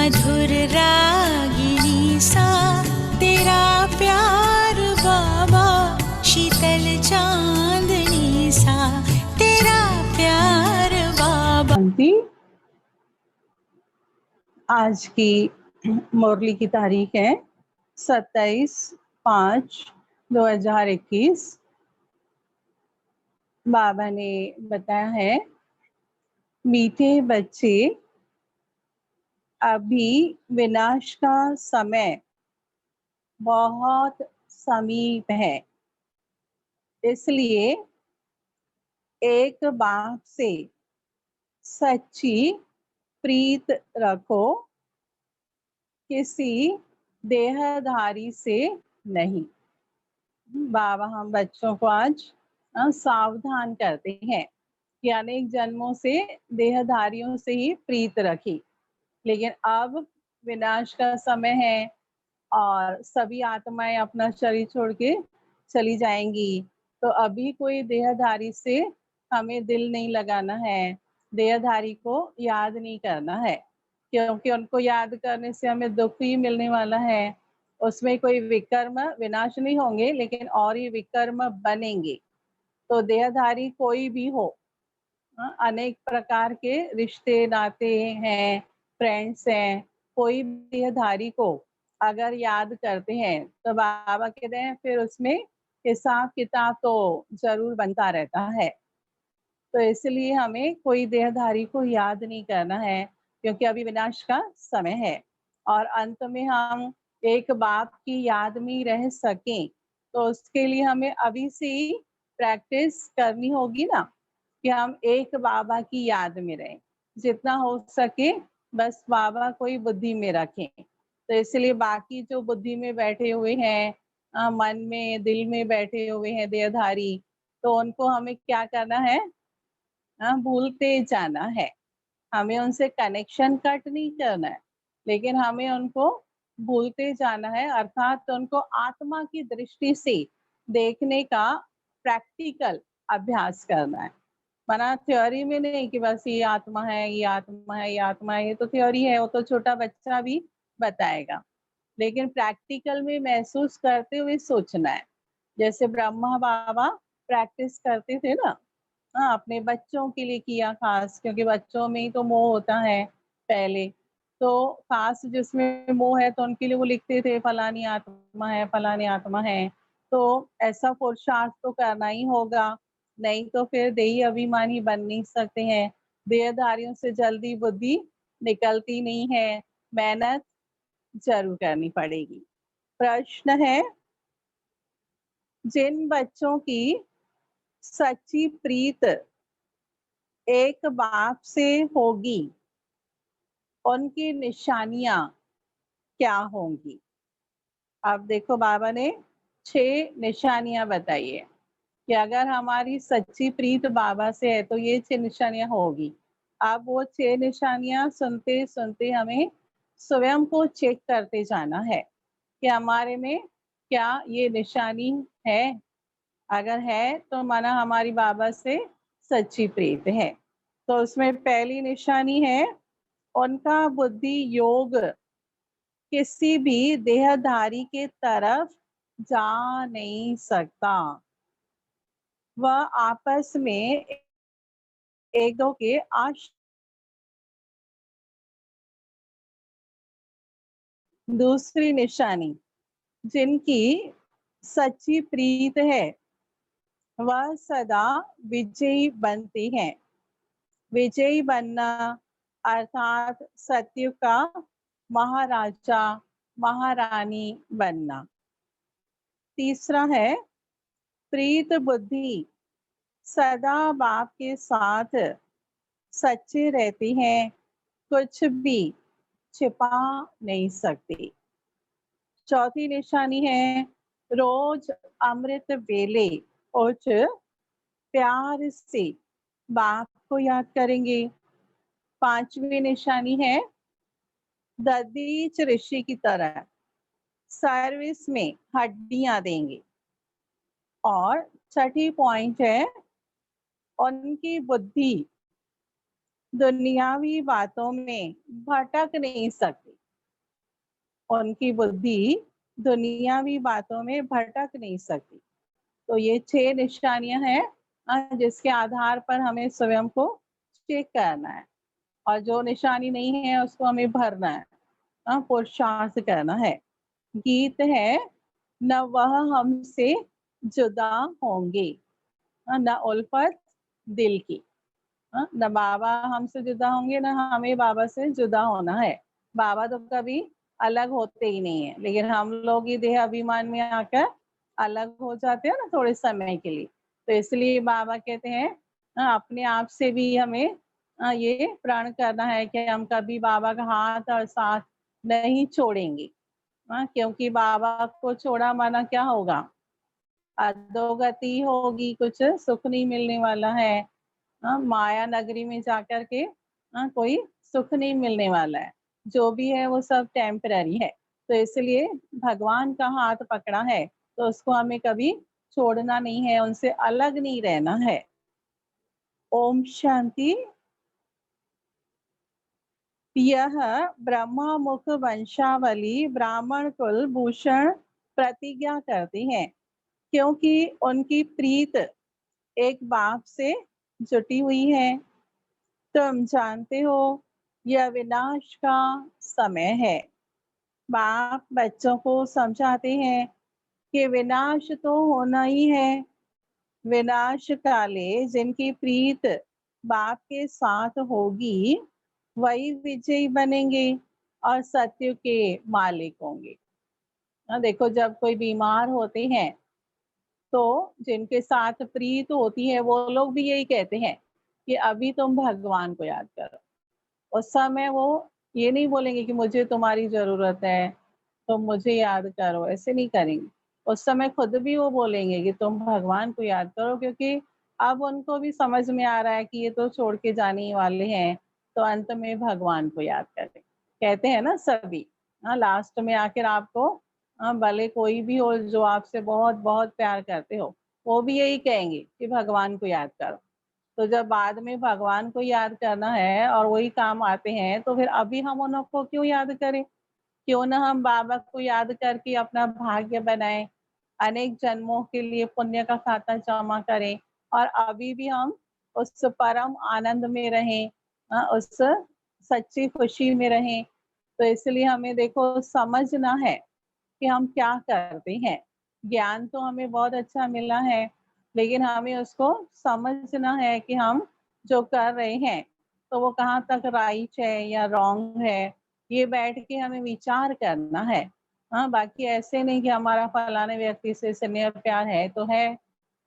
मधुर रागिनी सा तेरा प्यार बाबा, शीतल चांदनी सा तेरा प्यार बाबा। आज की मुरली की तारीख है 27/5/2021। बाबा ने बताया है, मीठे बच्चे, अभी विनाश का समय बहुत समीप है, इसलिए एक बाप से सच्ची प्रीत रखो, किसी देहधारी से नहीं। बाबा हम बच्चों को आज सावधान करते हैं कि अनेक जन्मों से देहधारियों से ही प्रीत रखी, लेकिन अब विनाश का समय है और सभी आत्माएं अपना शरीर छोड़ के चली जाएंगी। तो अभी कोई देहधारी से हमें दिल नहीं लगाना है, देहधारी को याद नहीं करना है, क्योंकि उनको याद करने से हमें दुख ही मिलने वाला है। उसमें कोई विकर्म विनाश नहीं होंगे, लेकिन और ही विकर्म बनेंगे। तो देहधारी कोई भी हो, अनेक प्रकार के रिश्ते नाते हैं, फ्रेंड्स हैं, कोई भी देहधारी को अगर याद करते हैं तो बाबा कहते हैं फिर उसमें हिसाब किताब तो जरूर बनता रहता है। तो इसलिए हमें कोई देहधारी को याद नहीं करना है, क्योंकि अभी विनाश का समय है और अंत में हम एक बाप की याद में रह सकें, तो उसके लिए हमें अभी से ही प्रैक्टिस करनी होगी ना, कि हम एक बाबा की याद में रहें, जितना हो सके बस बाबा को ही बुद्धि में रखें। तो इसलिए बाकी जो बुद्धि में बैठे हुए हैं, मन में दिल में बैठे हुए हैं देहधारी, तो उनको हमें क्या करना है, भूलते जाना है। हमें उनसे कनेक्शन कट नहीं करना है, लेकिन हमें उनको भूलते जाना है, अर्थात उनको आत्मा की दृष्टि से देखने का प्रैक्टिकल अभ्यास करना है। मना थ्योरी में नहीं कि बस ये आत्मा है, ये आत्मा है, ये आत्मा है, ये तो थ्योरी है, वो तो छोटा बच्चा भी बताएगा, लेकिन प्रैक्टिकल में महसूस करते हुए सोचना है। जैसे ब्रह्मा बाबा प्रैक्टिस करते थे ना, अपने बच्चों के लिए किया खास, क्योंकि बच्चों में ही तो मोह होता है पहले, तो खास जिसमें मोह है तो उनके लिए वो लिखते थे फलानी आत्मा है, फलानी आत्मा है। तो ऐसा पुरुषार्थ तो करना ही होगा, नहीं तो फिर देही अभिमानी बन नहीं सकते हैं। देहधारियों से जल्दी बुद्धि निकलती नहीं है, मेहनत जरूर करनी पड़ेगी। प्रश्न है, जिन बच्चों की सच्ची प्रीत एक बाप से होगी, उनकी निशानियां क्या होंगी? अब देखो बाबा ने 6 निशानियां बताई है कि अगर हमारी सच्ची प्रीत बाबा से है तो ये 6 निशानियां होगी। अब वो 6 निशानियां सुनते सुनते हमें स्वयं को चेक करते जाना है कि हमारे में क्या ये निशानी है। अगर है तो माना हमारी बाबा से सच्ची प्रीत है। तो उसमें पहली निशानी है, उनका बुद्धि योग किसी भी देहधारी के तरफ जा नहीं सकता। वह आपस में एक दो के दूसरी निशानी, जिनकी सच्ची प्रीत है वह सदा विजयी बनते हैं। विजयी बनना अर्थात सत्य का महाराजा महारानी बनना। तीसरा है, प्रीत बुद्धि सदा बाप के साथ सच्चे रहते हैं, कुछ भी छिपा नहीं सकते। चौथी निशानी है, रोज अमृत वेले उठ प्यार से बाप को याद करेंगे। पांचवी निशानी है, ददीच ऋषि की तरह सर्विस में हड्डियां देंगे। और छठी पॉइंट है, उनकी बुद्धि दुनियावी बातों में भटक नहीं सकती। उनकी बुद्धि दुनियावी बातों में भटक नहीं सकती। तो ये 6 निशानियां हैं जिसके आधार पर हमें स्वयं को चेक करना है, और जो निशानी नहीं है उसको हमें भरना है, पुरुषार्थ करना है। गीत है, न वह हमसे जुदा होंगे, न उल्फत दिल की। न बाबा हमसे जुदा होंगे, न हमें बाबा से जुदा होना है। बाबा तो कभी अलग होते ही नहीं है, लेकिन हम लोग ही देह अभिमान में आकर अलग हो जाते हैं ना थोड़े समय के लिए। तो इसलिए बाबा कहते हैं अपने आप से भी हमें ये प्रण करना है कि हम कभी बाबा का हाथ और साथ नहीं छोड़ेंगे। क्योंकि बाबा को छोड़ा माना क्या होगा? अधोगति होगी, कुछ सुख नहीं मिलने वाला है। माया नगरी में जाकर के कोई सुख नहीं मिलने वाला है। जो भी है वो सब टेम्पररी है। तो इसलिए भगवान का हाथ पकड़ा है तो उसको हमें कभी छोड़ना नहीं है, उनसे अलग नहीं रहना है। ओम शांति। यह ब्रह्मा मुख वंशावली ब्राह्मण कुल भूषण प्रतिज्ञा करती हैं, क्योंकि उनकी प्रीत एक बाप से जुटी हुई है। तुम जानते हो यह विनाश का समय है। बाप बच्चों को समझाते हैं कि विनाश तो होना ही है। विनाश काले जिनकी प्रीत बाप के साथ होगी वही विजयी बनेंगे और सत्य के मालिक होंगे। देखो, जब कोई बीमार होते हैं तो जिनके साथ प्रीत होती है वो लोग भी यही कहते हैं कि अभी तुम भगवान को याद करो। उस समय वो ये नहीं बोलेंगे कि मुझे तुम्हारी जरूरत है, तुम मुझे याद करो, ऐसे नहीं करेंगे। उस समय खुद भी वो बोलेंगे कि तुम भगवान को याद करो, क्योंकि अब उनको भी समझ में आ रहा है कि ये तो छोड़ के जाने ही वाले हैं, तो अंत में भगवान को याद करें। कहते हैं ना सभी, लास्ट में आखिर आपको भले कोई भी हो जो आपसे बहुत बहुत प्यार करते हो, वो भी यही कहेंगे कि भगवान को याद करो। तो जब बाद में भगवान को याद करना है और वही काम आते हैं, तो फिर अभी हम उनको क्यों याद करें? क्यों ना हम बाबा को याद करके अपना भाग्य बनाएं, अनेक जन्मों के लिए पुण्य का खाता जमा करें और अभी भी हम उस परम आनंद में रहें, उस सच्ची खुशी में रहें। तो इसलिए हमें देखो समझना है कि हम क्या करते हैं। ज्ञान तो हमें बहुत अच्छा मिला है, लेकिन हमें उसको समझना है कि हम जो कर रहे हैं तो वो कहाँ तक राइट है या रॉन्ग है। ये बैठ के हमें विचार करना है। बाकी ऐसे नहीं कि हमारा फलाने व्यक्ति से स्नेह प्यार है तो है,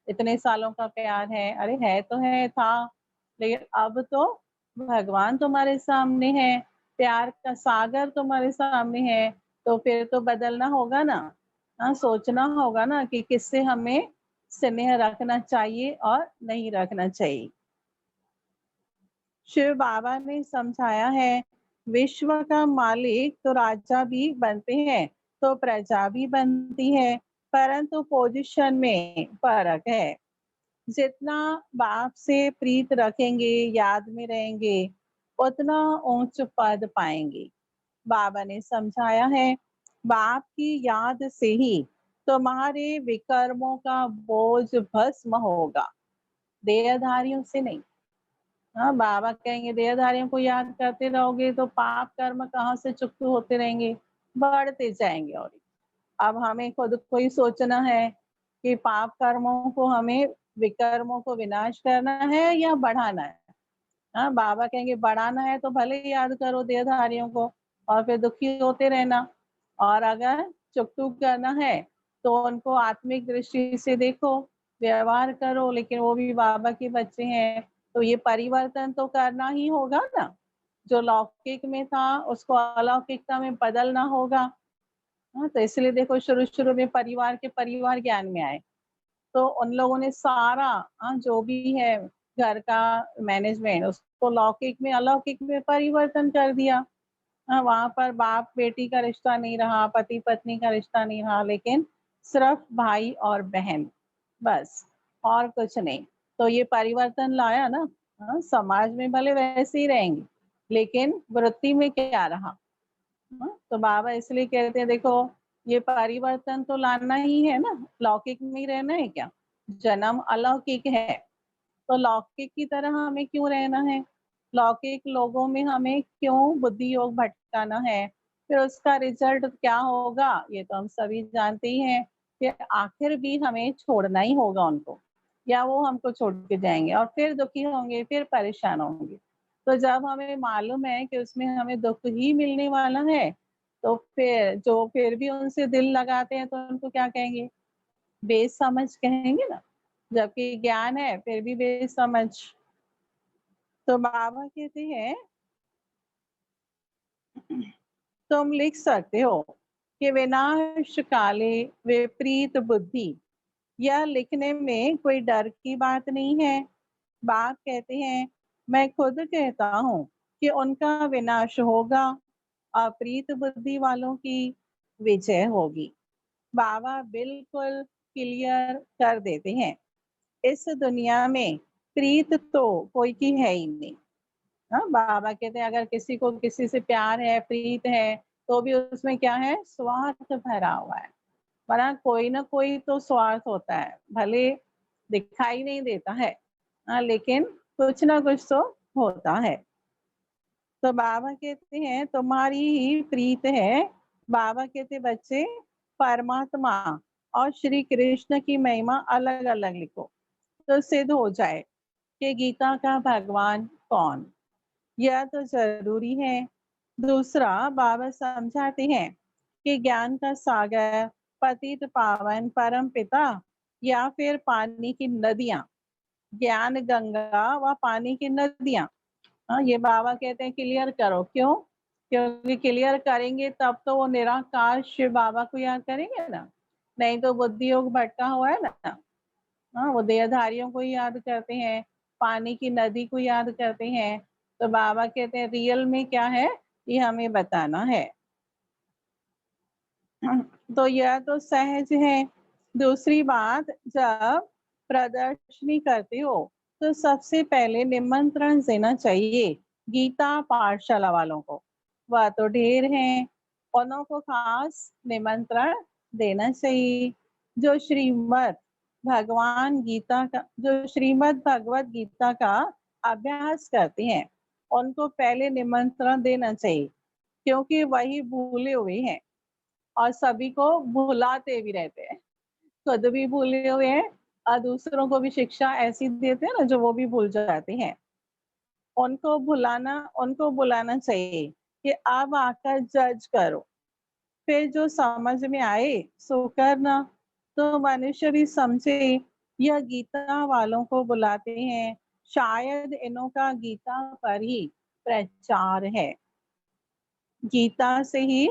इतने सालों का प्यार है, अरे है तो है, था, लेकिन अब तो भगवान तुम्हारे सामने है, प्यार का सागर तुम्हारे सामने है, तो फिर तो बदलना होगा ना। सोचना होगा ना कि किससे हमें स्नेह रखना चाहिए और नहीं रखना चाहिए। शिव बाबा ने समझाया है, विश्व का मालिक तो राजा भी बनते हैं तो प्रजा भी बनती है, परंतु पोजीशन में फर्क है। जितना बाप से प्रीत रखेंगे, याद में रहेंगे, उतना ऊंच पद पाएंगे। बाबा ने समझाया है, बाप की याद से ही तुम्हारे विकर्मों का बोझ भस्म होगा, देहधारियों से नहीं। बाबा कहेंगे देहधारियों को याद करते रहोगे तो पाप कर्म कहाँ से चुकते होते रहेंगे, बढ़ते जाएंगे। और अब हमें खुद को ही सोचना है कि पाप कर्मों को हमें, विकर्मों को विनाश करना है या बढ़ाना है। बाबा कहेंगे बढ़ाना है तो भले ही याद करो देहधारियों को और फिर दुखी होते रहना, और अगर चुकतू करना है तो उनको आत्मिक दृष्टि से देखो, व्यवहार करो, लेकिन वो भी बाबा के बच्चे हैं तो ये परिवर्तन तो करना ही होगा ना। जो लौकिक में था उसको अलौकिकता में बदलना होगा। तो इसलिए देखो शुरू शुरू में परिवार के परिवार ज्ञान में आए तो उन लोगों ने सारा जो भी है घर का मैनेजमेंट उसको लौकिक में अलौकिक में परिवर्तन कर दिया। वहां पर बाप बेटी का रिश्ता नहीं रहा, पति पत्नी का रिश्ता नहीं रहा, लेकिन सिर्फ भाई और बहन, बस, और कुछ नहीं। तो ये परिवर्तन लाया ना। समाज में भले वैसे ही रहेंगे लेकिन वृत्ति में क्या रहा? तो बाबा इसलिए कहते हैं देखो ये परिवर्तन तो लाना ही है ना, लौकिक में ही रहना है क्या? जन्म अलौकिक है, तो लौकिक की तरह हमें क्यों रहना है? लौकिक लोगों में हमें क्यों बुद्धि योग भटकाना है? फिर उसका रिजल्ट क्या होगा ये तो हम सभी जानते ही हैं कि आखिर भी हमें छोड़ना ही होगा उनको, या वो हमको छोड़ के जाएंगे और फिर दुखी होंगे, फिर परेशान होंगे। तो जब हमें मालूम है कि उसमें हमें दुख ही मिलने वाला है, तो फिर भी उनसे दिल लगाते हैं तो उनको क्या कहेंगे? बेसमझ कहेंगे ना, जबकि ज्ञान है फिर भी बेसमझ। तो बाबा कहते हैं तुम लिख सकते हो कि विनाश काले विपरीत बुद्धि, यह लिखने में कोई डर की बात नहीं है। बाप कहते हैं मैं खुद कहता हूँ कि उनका विनाश होगा, अप्रीत बुद्धि वालों की विजय होगी। बाबा बिल्कुल क्लियर कर देते हैं इस दुनिया में प्रीत तो कोई की है ही नहीं। हाँ, बाबा कहते हैं अगर किसी को किसी से प्यार है, प्रीत है, तो भी उसमें क्या है? स्वार्थ भरा हुआ है। वरना कोई ना कोई तो स्वार्थ होता है, भले दिखाई नहीं देता है, हाँ, लेकिन कुछ ना कुछ तो होता है। तो बाबा कहते हैं तुम्हारी ही प्रीत है। बाबा कहते बच्चे परमात्मा और श्री कृष्ण की महिमा अलग अलग लिखो तो सिद्ध हो जाए कि गीता का भगवान कौन। यह तो जरूरी है। दूसरा बाबा समझाते हैं कि ज्ञान का सागर, पतित पावन परम पिता या फिर पानी की नदियां, ज्ञान गंगा व पानी की नदियां। हाँ, ये बाबा कहते हैं क्लियर करो। क्यों? क्योंकि क्लियर करेंगे तब तो वो निराकार शिव बाबा को याद करेंगे ना, नहीं तो बुद्धि योग भटका हुआ है ना। हाँ, वो देहधारियों को ही याद करते हैं, पानी की नदी को याद करते हैं। तो बाबा कहते हैं रियल में क्या है ये हमें बताना है। तो यह तो सहज है। दूसरी बात, जब प्रदर्शनी करते हो तो सबसे पहले निमंत्रण देना चाहिए गीता पाठशाला वालों को। वह तो ढेर हैं, उन्हों को खास निमंत्रण देना चाहिए। जो श्रीमद् भगवत गीता का अभ्यास करते हैं उनको पहले निमंत्रण देना चाहिए, क्योंकि वही भूले हुए हैं और सभी को भुलाते भी रहते हैं। खुद भी भूले हुए हैं और दूसरों को भी शिक्षा ऐसी देते हैं ना जो वो भी भूल जाते हैं। उनको बुलाना चाहिए कि अब आकर जज करो, फिर जो समझ में आए सो करना। तो मनुष्य भी समझे यह गीता वालों को बुलाते हैं, शायद इन्हों का गीता पर ही प्रचार है। गीता से ही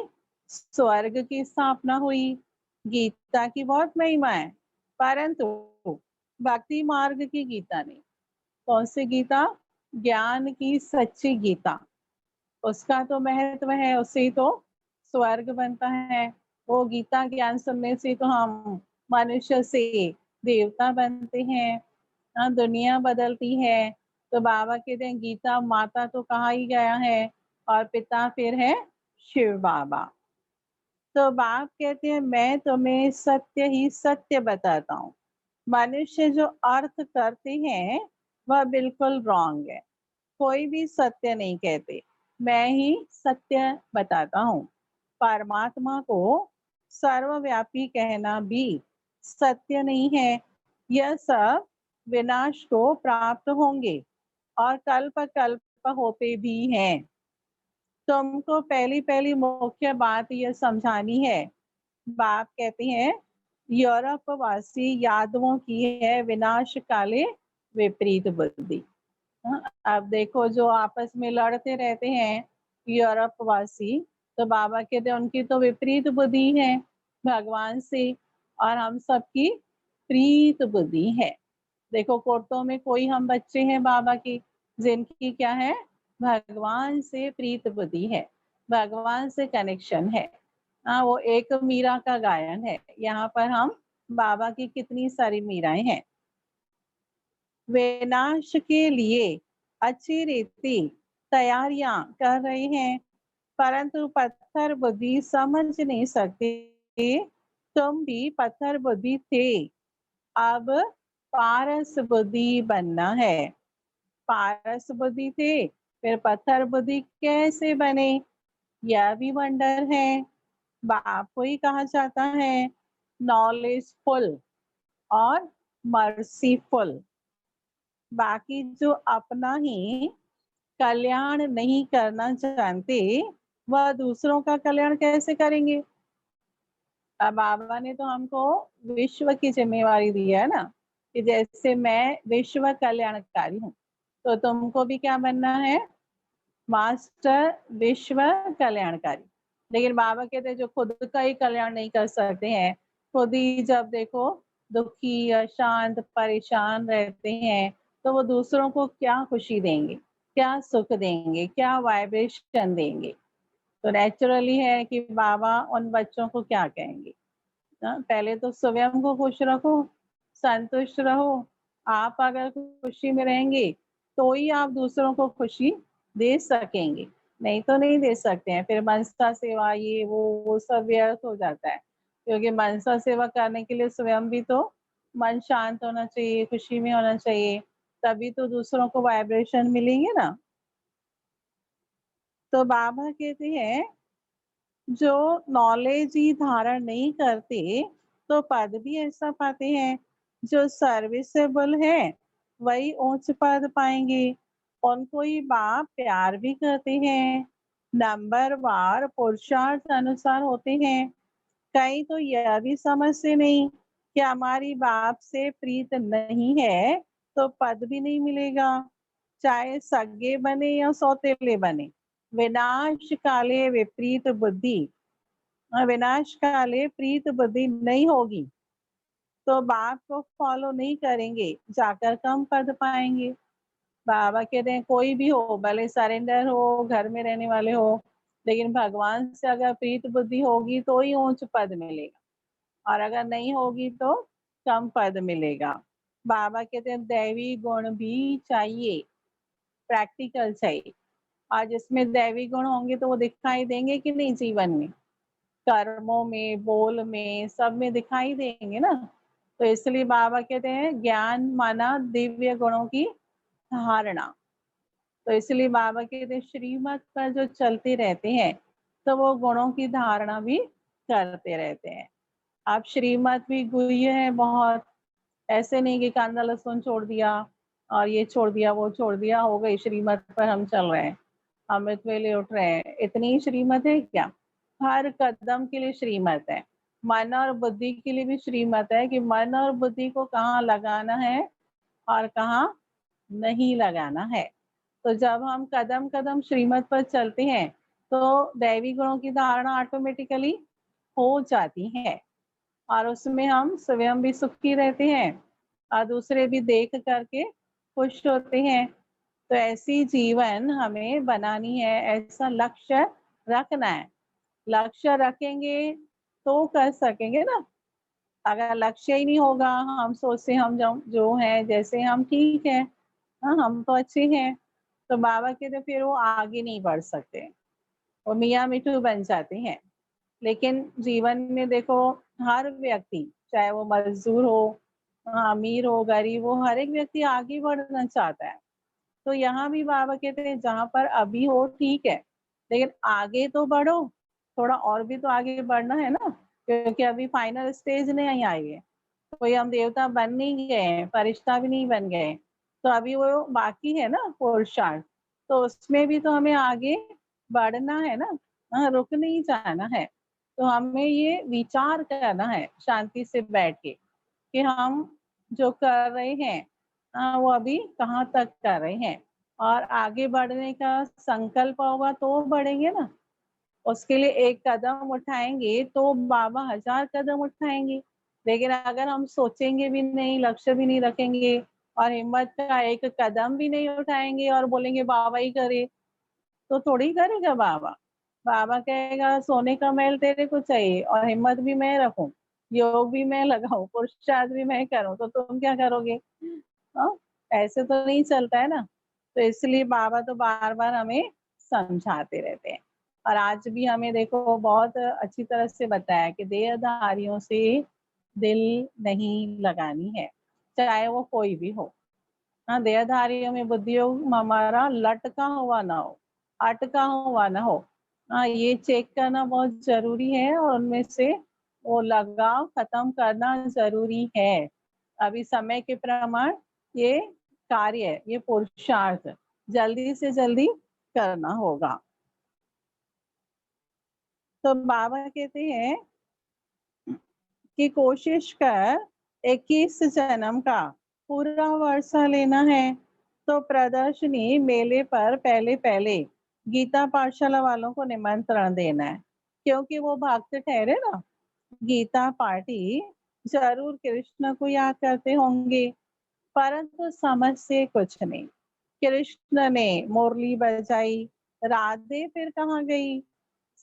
स्वर्ग की स्थापना हुई। गीता की बहुत महिमा है, परंतु भक्ति मार्ग की गीता नहीं। कौन सी गीता? ज्ञान की सच्ची गीता, उसका तो महत्व है, उससे ही तो स्वर्ग बनता है। वो गीता ज्ञान सुनने से तो हम मनुष्य से देवता बनते हैं, हाँ, दुनिया बदलती है। तो बाबा कहते हैं गीता माता तो कहा ही गया है और पिता फिर है शिव बाबा। तो बाप कहते हैं मैं तुम्हें सत्य ही सत्य बताता हूँ। मनुष्य जो अर्थ करते हैं वह बिल्कुल रॉन्ग है, कोई भी सत्य नहीं कहते, मैं ही सत्य बताता हूँ। परमात्मा को सर्वव्यापी कहना भी सत्य नहीं है। यह सब विनाश को प्राप्त होंगे और कल्प कल्प होते भी हैं। तुमको पहली पहली मुख्य बात यह समझानी है। बाप कहते हैं यूरोप वासी यादवों की है विनाश काले विपरीत बुद्धि। हाँ, अब देखो जो आपस में लड़ते रहते हैं यूरोप वासी, तो बाबा कहते हैं उनकी तो विपरीत बुद्धि है भगवान से, और हम सबकी प्रीत बुद्धि है। देखो कोर्टों में कोई हम बच्चे हैं बाबा की जिनकी क्या है? भगवान से प्रीत बुद्धि है, भगवान से कनेक्शन है। हाँ, वो एक मीरा का गायन है। यहाँ पर हम बाबा की कितनी सारी मीराएं हैं। विनाश के लिए अच्छी रीति तैयारियां कर रहे हैं। परंतु पत्थर बुद्धि समझ नहीं सकते। तुम भी पत्थर बुद्धि थे, अब पारस बुद्धि बनना है। पारस बुद्धि थे, फिर पत्थर बुद्धि कैसे बने, यह भी वंडर है। बाप को ही कहा जाता है नॉलेजफुल और मर्सीफुल। बाकी जो अपना ही कल्याण नहीं करना जानते, वह दूसरों का कल्याण कैसे करेंगे। अब बाबा ने तो हमको विश्व की जिम्मेवारी दी है ना, कि जैसे मैं विश्व कल्याणकारी हूँ, तो तुमको भी क्या बनना है, मास्टर विश्व कल्याणकारी। लेकिन बाबा कहते हैं जो खुद का ही कल्याण नहीं कर सकते हैं, खुद ही जब देखो दुखी अशांत परेशान रहते हैं, तो वो दूसरों को क्या खुशी देंगे, क्या सुख देंगे, क्या वाइब्रेशन देंगे। तो नेचुरली है कि बाबा उन बच्चों को क्या कहेंगे ना, पहले तो स्वयं को खुश रखो, संतुष्ट रहो। आप अगर खुशी में रहेंगे तो ही आप दूसरों को खुशी दे सकेंगे, नहीं तो नहीं दे सकते हैं। फिर मनसा सेवा ये वो सब व्यर्थ हो जाता है, क्योंकि मनसा सेवा करने के लिए स्वयं भी तो मन शांत होना चाहिए, खुशी में होना चाहिए, तभी तो दूसरों को वाइब्रेशन मिलेंगे ना। तो बाबा कहते हैं जो नॉलेज ही धारण नहीं करते तो पद भी ऐसा पाते हैं। जो सर्विसेबल है वही उच्च पद पाएंगे, उनको ही बाप प्यार भी करते हैं, नंबर वार पुरुषार्थ अनुसार होते हैं। कई तो यह भी समझते नहीं कि हमारी बाप से प्रीत नहीं है तो पद भी नहीं मिलेगा, चाहे सगे बने या सौतेले बने। विनाश काले विपरीत बुद्धि, विनाश काले प्रीत बुद्धि नहीं होगी तो बाप को फॉलो नहीं करेंगे, जाकर कम पद पाएंगे। बाबा कहते हैं कोई भी हो, भले सरेंडर हो, घर में रहने वाले हो, लेकिन भगवान से अगर प्रीत बुद्धि होगी तो ही ऊंच पद मिलेगा, और अगर नहीं होगी तो कम पद मिलेगा। बाबा कहते हैं दैवी गुण भी चाहिए, प्रैक्टिकल चाहिए। और जिसमें दैवी गुण होंगे तो वो दिखाई देंगे कि नहीं जीवन में, कर्मों में, बोल में, सब में दिखाई देंगे ना। तो इसलिए बाबा कहते हैं ज्ञान माना दिव्य गुणों की धारणा। तो इसलिए बाबा कहते हैं श्रीमत पर जो चलते रहते हैं तो वो गुणों की धारणा भी करते रहते हैं। आप श्रीमत भी गुह्य है बहुत, ऐसे नहीं कि कांदा लहसुन छोड़ दिया और ये छोड़ दिया वो छोड़ दिया, हो गई श्रीमत पर हम चल रहे हैं, अमृत वेले उठ रहे हैं, इतनी ही श्रीमत है क्या। हर कदम के लिए श्रीमत है, मन और बुद्धि के लिए भी श्रीमत है कि मन और बुद्धि को कहाँ लगाना है और कहाँ नहीं लगाना है। तो जब हम कदम कदम श्रीमत पर चलते हैं तो दैवी गुणों की धारणा ऑटोमेटिकली हो जाती है, और उसमें हम स्वयं भी सुखी रहते हैं और दूसरे भी देख करके खुश होते हैं। तो ऐसी जीवन हमें बनानी है, ऐसा लक्ष्य रखना है। लक्ष्य रखेंगे तो कर सकेंगे ना। अगर लक्ष्य ही नहीं होगा, हम सोचते हम जो हैं जैसे हम ठीक है, हाँ हम तो अच्छे हैं, तो बाबा के तो फिर वो आगे नहीं बढ़ सकते, वो मियाँ मिठू बन जाते हैं। लेकिन जीवन में देखो हर व्यक्ति, चाहे वो मजदूर हो, अमीर हो, गरीब हो, हर एक व्यक्ति आगे बढ़ना चाहता है। तो यहाँ भी बाबा कहते हैं जहाँ पर अभी हो ठीक है, लेकिन आगे तो बढ़ो, थोड़ा और भी तो आगे बढ़ना है ना, क्योंकि अभी फाइनल स्टेज नहीं आई है, कोई हम देवता बन नहीं गए हैं, फरिश्ता भी नहीं बन गए, तो अभी वो बाकी है ना पुरुषार्थ, तो उसमें भी तो हमें आगे बढ़ना है ना, रुक नहीं जाना है। तो हमें ये विचार करना है शांति से बैठ के कि हम जो कर रहे हैं वो अभी कहाँ तक कर रहे हैं, और आगे बढ़ने का संकल्प होगा तो बढ़ेंगे ना। उसके लिए एक कदम उठाएंगे तो बाबा 1000 कदम उठाएंगे। लेकिन अगर हम सोचेंगे भी नहीं, लक्ष्य भी नहीं रखेंगे और हिम्मत का एक कदम भी नहीं उठाएंगे और बोलेंगे बाबा ही करे, तो थोड़ी करेगा बाबा। बाबा कहेगा सोने का महल तेरे को चाहिए और हिम्मत भी मैं रखूं, योग भी मैं लगाऊं, पुरुषार्थ भी मैं करूं, तो तुम क्या करोगे। हाँ, ऐसे तो नहीं चलता है ना। तो इसलिए बाबा तो बार बार हमें समझाते रहते हैं। और आज भी हमें देखो बहुत अच्छी तरह से बताया कि देहधारियों से दिल नहीं लगानी है, चाहे वो कोई भी हो। हाँ, देहधारियों में बुद्धि योग हमारा लटका हुआ ना हो, अटका हुआ ना हो। हाँ, ये चेक करना बहुत जरूरी है और उनमें से वो लगाव खत्म करना जरूरी है। अभी समय के प्रमाण ये कार्य है, ये पुरुषार्थ जल्दी से जल्दी करना होगा। तो बाबा कहते हैं कि कोशिश कर 21 जन्म का पूरा वर्षा लेना है, तो प्रदर्शनी मेले पर पहले पहले गीता पाठशाला वालों को निमंत्रण देना है, क्योंकि वो भक्त ठहरे ना। गीता पार्टी जरूर कृष्ण को याद करते होंगे, परंतु समझ से कुछ नहीं। कृष्ण ने मुरली बजाई, राधे फिर कहाँ गई?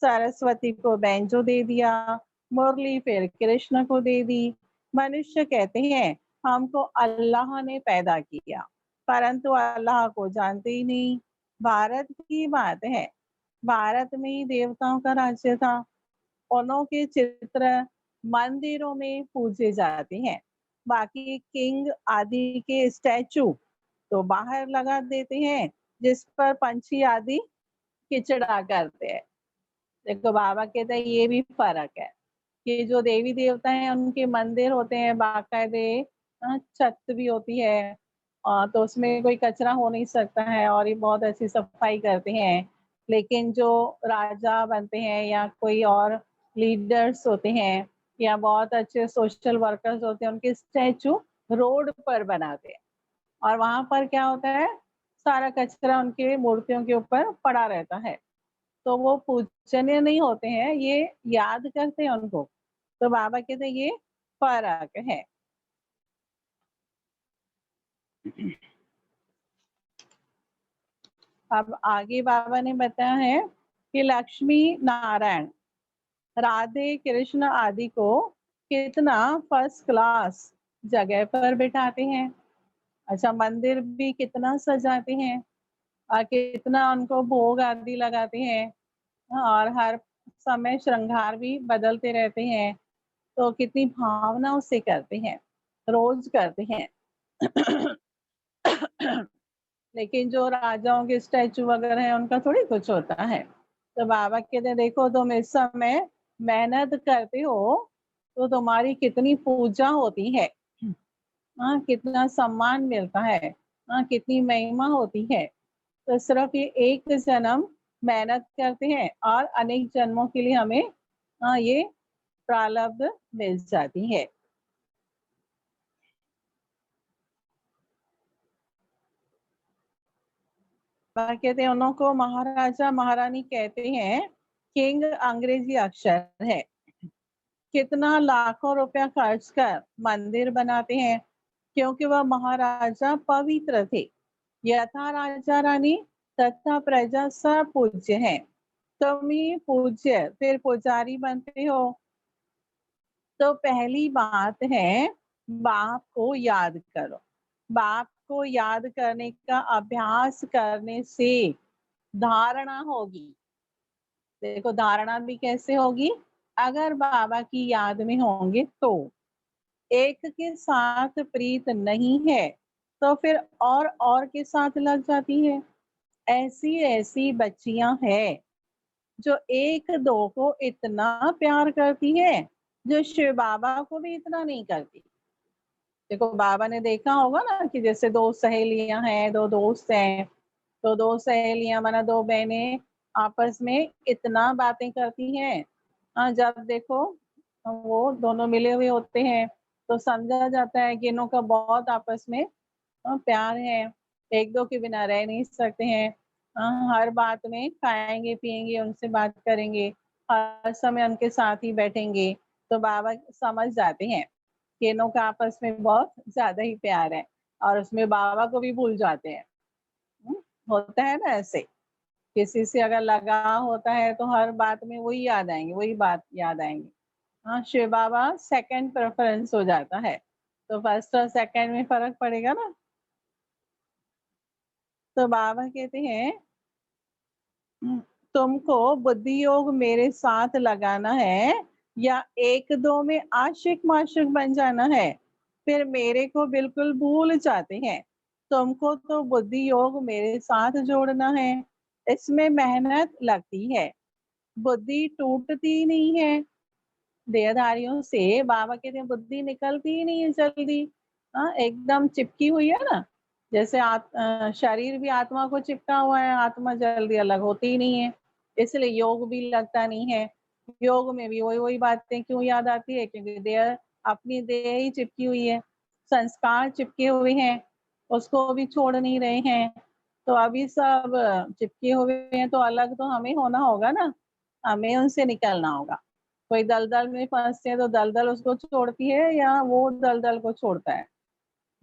सरस्वती को बैंजो दे दिया, मुरली फिर कृष्ण को दे दी। मनुष्य कहते हैं हमको अल्लाह ने पैदा किया, परंतु अल्लाह को जानते ही नहीं। भारत की बात है, भारत में ही देवताओं का राज्य था। उन्हों के चित्र मंदिरों में पूजे जाते हैं, बाकी किंग आदि के स्टैचू तो बाहर लगा देते हैं, जिस पर पंछी आदि खिचड़ा करते हैं। देखो बाबा कहते हैं ये भी फर्क है कि जो देवी देवता हैं उनके मंदिर होते हैं बाकायदे, छत भी होती है, तो उसमें कोई कचरा हो नहीं सकता है और ये बहुत अच्छी सफाई करते हैं। लेकिन जो राजा बनते हैं या कोई और लीडर्स होते हैं या बहुत अच्छे सोशल वर्कर्स होते हैं, उनके स्टैचू रोड पर बनाते हैं और वहां पर क्या होता है, सारा कचरा उनके मूर्तियों के ऊपर पड़ा रहता है, तो वो पूजनीय नहीं होते हैं, ये याद करते हैं उनको। तो बाबा कहते हैं ये फर्क है। अब आगे बाबा ने बताया है कि लक्ष्मी नारायण राधे कृष्ण आदि को कितना फर्स्ट क्लास जगह पर बिठाते हैं। अच्छा, मंदिर भी कितना सजाते हैं और कितना उनको भोग आदि लगाते हैं, और हर समय श्रृंगार भी बदलते रहते हैं, तो कितनी भावनाओं से करते हैं, रोज करते हैं। लेकिन जो राजाओं के स्टैचू वगैरह हैं उनका थोड़ी कुछ होता है। तो बाबा कहते हैं देखो तुम इस समय मेहनत करते हो तो तुम्हारी कितनी पूजा होती है, हाँ, कितना सम्मान मिलता है, हाँ, कितनी महिमा होती है। तो सिर्फ ये एक जन्म मेहनत करते हैं और अनेक जन्मों के लिए हमें, हाँ, ये प्रारब्ध मिल जाती है। कहते हैं उन्हों को महाराजा महारानी कहते हैं, किंग अंग्रेजी अक्षर है। कितना लाखों रुपया खर्च कर मंदिर बनाते हैं, क्योंकि वह महाराजा पवित्र थे। यथा राजा रानी तथा प्रजा सब पूज्य हैं। तुम ही पूज्य फिर पुजारी बनते हो। तो पहली बात है, बाप को याद करो। बाप को याद करने का अभ्यास करने से धारणा होगी। देखो धारणा भी कैसे होगी, अगर बाबा की याद में होंगे तो। एक के साथ प्रीत नहीं है तो फिर और के साथ लग जाती है। ऐसी ऐसी बच्चियां हैं जो एक दो को इतना प्यार करती है, जो शिव बाबा को भी इतना नहीं करती। देखो बाबा ने देखा होगा ना कि जैसे दो सहेलियां हैं, दो दोस्त हैं, तो दो सहेलियां माना दो बहनें आपस में इतना बातें करती हैं, जब देखो वो दोनों मिले हुए होते हैं तो समझा जाता है कि इनों का बहुत आपस में प्यार है, एक दो के बिना रह नहीं सकते हैं। हर बात में खाएंगे पिएंगे उनसे बात करेंगे, हर समय उनके साथ ही बैठेंगे। तो बाबा समझ जाते हैं कि इनों का आपस में बहुत ज्यादा ही प्यार है और उसमें बाबा को भी भूल जाते हैं। हम्म, होता है ना ऐसे, किसी से अगर लगाव होता है तो हर बात में वही याद आएंगे, वही बात याद आएंगे। हाँ, शिव बाबा सेकंड प्रेफरेंस हो जाता है, तो फर्स्ट और सेकंड में फर्क पड़ेगा ना। तो बाबा कहते हैं तुमको बुद्धि योग मेरे साथ लगाना है या एक दो में आशिक माशिक बन जाना है, फिर मेरे को बिल्कुल भूल जाते हैं। तुमको तो बुद्धि योग मेरे साथ जोड़ना है, इसमें मेहनत लगती है, बुद्धि टूटती नहीं है। देहधारियों से बाबा कहते हैं बुद्धि निकलती ही नहीं है जल्दी। हाँ, एकदम चिपकी हुई है ना, जैसे शरीर भी आत्मा को चिपका हुआ है, आत्मा जल्दी अलग होती ही नहीं है, इसलिए योग भी लगता नहीं है। योग में भी वही वही बातें क्यों याद आती है, क्योंकि देह, अपनी देह ही चिपकी हुई है, संस्कार चिपके हुए हैं, उसको भी छोड़ नहीं रहे हैं। तो अभी सब चिपके हुए हैं, तो अलग तो हमें होना होगा ना, हमें उनसे निकलना होगा। कोई दलदल में फंसते हैं तो दलदल उसको छोड़ती है या वो दलदल को छोड़ता है?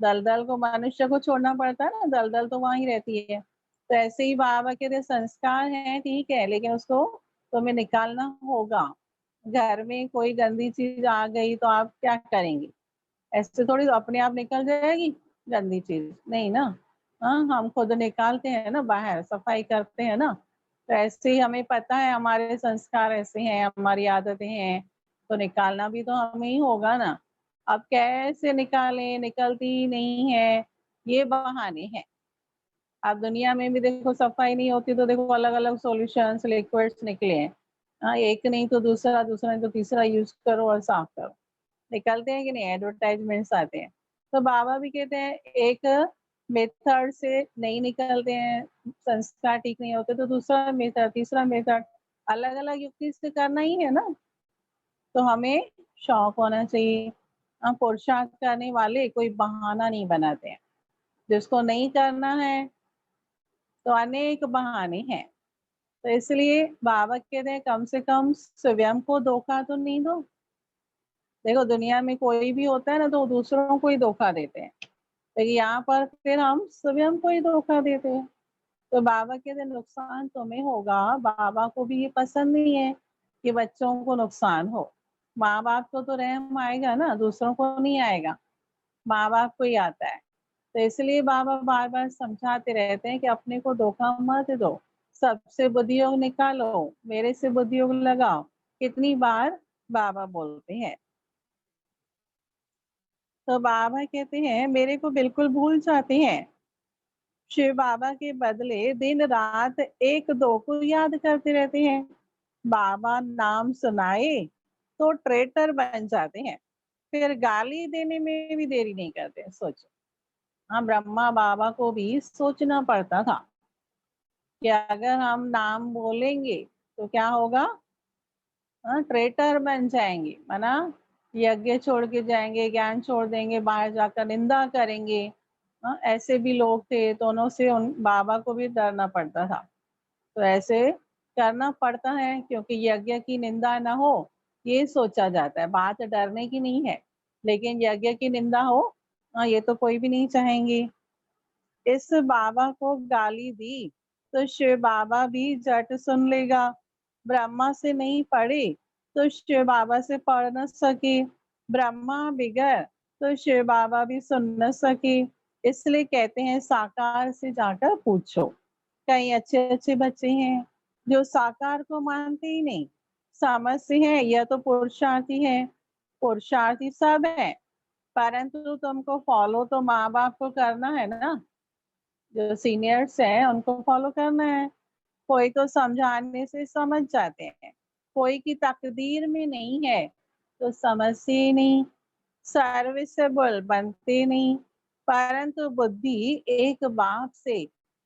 दलदल को मनुष्य को छोड़ना पड़ता है ना, दलदल तो वहीं रहती है। तो ऐसे ही बाबा के संस्कार हैं, ठीक है, लेकिन उसको तुम्हें निकालना होगा। घर में कोई गंदी चीज आ गई तो आप क्या करेंगे? ऐसे थोड़ी तो अपने आप निकल जाएगी गंदी चीज, नहीं ना। हाँ, हम खुद निकालते हैं ना, बाहर सफाई करते हैं ना। तो ऐसे ही हमें पता है हमारे संस्कार ऐसे हैं, हमारी आदतें हैं, तो निकालना भी तो हमें ही होगा ना। अब कैसे निकालें, निकलती नहीं है, ये बहाने हैं। अब दुनिया में भी देखो सफाई नहीं होती तो देखो अलग अलग सॉल्यूशंस लिक्विड्स निकले हैं। हाँ, एक नहीं तो दूसरा, दूसरा नहीं तो तीसरा यूज करो और साफ करो। निकलते हैं कि नहीं, एडवर्टाइजमेंट्स आते हैं। तो बाबा भी कहते हैं एक मेथड से नहीं निकलते हैं, संस्कार ठीक नहीं होते, तो दूसरा मेथड, तीसरा मेथड, अलग अलग युक्ति से करना ही है ना। तो हमें शौक होना चाहिए। हम पुरुषार्थ करने वाले कोई बहाना नहीं बनाते हैं, जिसको नहीं करना है तो अनेक बहाने हैं। तो इसलिए बाबा कहते हैं कम से कम स्वयं को धोखा तो नहीं दो। देखो दुनिया में कोई भी होता है ना तो दूसरों को ही धोखा देते हैं, लेकिन यहाँ पर फिर हम स्वयं को ही धोखा देते हैं। तो बाबा कहते हैं नुकसान तुम्हें होगा, बाबा को भी ये पसंद नहीं है कि बच्चों को नुकसान हो। माँ बाप को तो रहम आएगा ना, दूसरों को नहीं आएगा, माँ बाप को ही आता है। तो इसलिए बाबा बार बार समझाते रहते हैं कि अपने को धोखा मत दो, सबसे बुद्धि योग निकालो, मेरे से बुद्धि योग लगाओ। कितनी बार बाबा बोलते हैं। तो बाबा कहते हैं मेरे को बिल्कुल भूल जाते हैं। शिव बाबा के बदले दिन रात एक दो को याद करते रहते हैं। बाबा नाम सुनाए तो ट्रेटर बन जाते हैं, फिर गाली देने में भी देरी नहीं करते। सोचो, हाँ, ब्रह्मा बाबा को भी सोचना पड़ता था कि अगर हम नाम बोलेंगे तो क्या होगा। हाँ, ट्रेटर बन जाएंगे, माना यज्ञ छोड़ के जाएंगे, ज्ञान छोड़ देंगे, बाहर जाकर निंदा करेंगे। हाँ, ऐसे भी लोग थे, दोनों से उन बाबा को भी डरना पड़ता था। तो ऐसे करना पड़ता है क्योंकि यज्ञ की निंदा ना हो, ये सोचा जाता है। बात डरने की नहीं है, लेकिन यज्ञ की निंदा हो, ये तो कोई भी नहीं चाहेंगे। इस बाबा को गाली दी तो शिव बाबा भी झट सुन लेगा। ब्रह्मा से नहीं पढ़े तो शिव बाबा से पढ़ न सके, ब्रह्मा बिगड़ तो शिव बाबा भी सुन न सके। इसलिए कहते हैं साकार से जाकर पूछो। कई अच्छे अच्छे बच्चे हैं जो साकार को मानते ही नहीं, समझते हैं यह तो पुरुषार्थी है। पुरुषार्थी सब है, परंतु तुमको फॉलो तो माँ बाप को करना है ना, जो सीनियर्स हैं उनको फॉलो करना है। कोई तो समझाने से समझ जाते हैं, कोई की तकदीर में नहीं है तो समझते ही नहीं, सर्विसेबल बनते नहीं। परंतु बुद्धि एक बाप से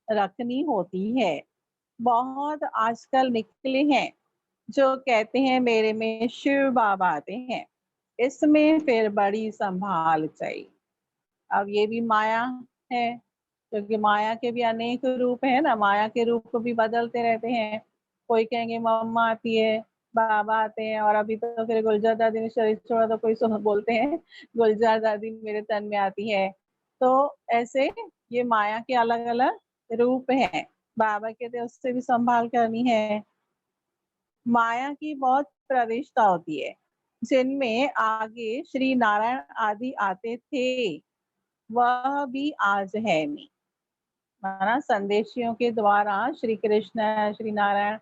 रखनी होती है। बहुत आजकल निकले हैं जो कहते हैं मेरे में शिव बाबा आते हैं, इसमें फिर बड़ी संभाल चाहिए। अब ये भी माया है, क्योंकि माया के भी अनेक रूप है ना, माया के रूप को भी बदलते रहते हैं। कोई कहेंगे मम्मा आती है, बाबा आते हैं, और अभी तो फिर गुलजार दादी ने शरीर छोड़ा तो कोई सुन बोलते हैं गुलजार दादी मेरे तन में आती है। तो ऐसे ये माया के अलग अलग रूप हैं। बाबा कहते हैं उससे भी संभाल करनी है। माया की बहुत प्रविष्टता होती है, जिनमें आगे श्री नारायण आदि आते थे, वह भी आज है नहीं। माना संदेशियों के द्वारा श्री कृष्ण, श्री नारायण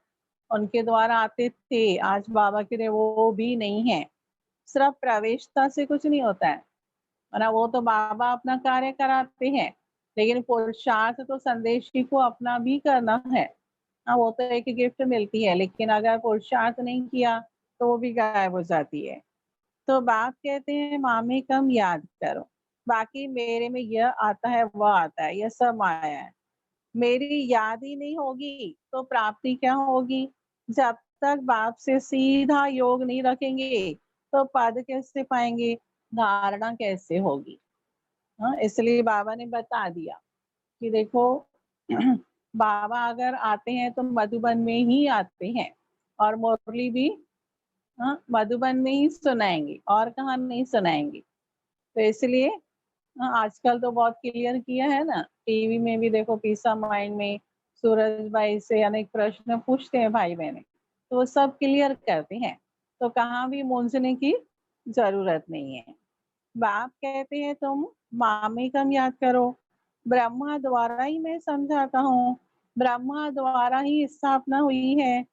उनके द्वारा आते थे, आज बाबा के लिए वो भी नहीं है। सिर्फ प्रवेशता से कुछ नहीं होता है ना, वो तो बाबा अपना कार्य कराते हैं, लेकिन पुरुषार्थ तो संदेशी को अपना भी करना है। हाँ, वो तो एक गिफ्ट मिलती है, लेकिन अगर पुरुषार्थ नहीं किया तो वो भी गायब हो जाती है। तो बाप कहते हैं माँ में कम याद करो, बाकी मेरे में यह आता है वह आता है, यह सब माया है। मेरी याद ही नहीं होगी तो प्राप्ति क्या होगी? जब तक बाप से सीधा योग नहीं रखेंगे तो पद कैसे पाएंगे, धारणा कैसे होगी? हाँ, इसलिए बाबा ने बता दिया कि देखो बाबा अगर आते हैं तो मधुबन में ही आते हैं, और मुरली भी हाँ मधुबन में ही सुनाएंगे, और कहाँ नहीं सुनाएंगे। तो इसलिए हाँ, आजकल तो बहुत क्लियर किया है ना, टीवी में भी देखो, पीस ऑफ माइंड में सूरज भाई से अनेक प्रश्न पूछते हैं भाई बहने, तो वो सब क्लियर करते हैं, तो कहाँ भी मूंझने की जरूरत नहीं है। बाप कहते हैं तुम मामे कम याद करो, ब्रह्मा द्वारा ही मैं समझाता हूँ, ब्रह्मा द्वारा ही स्थापना हुई है,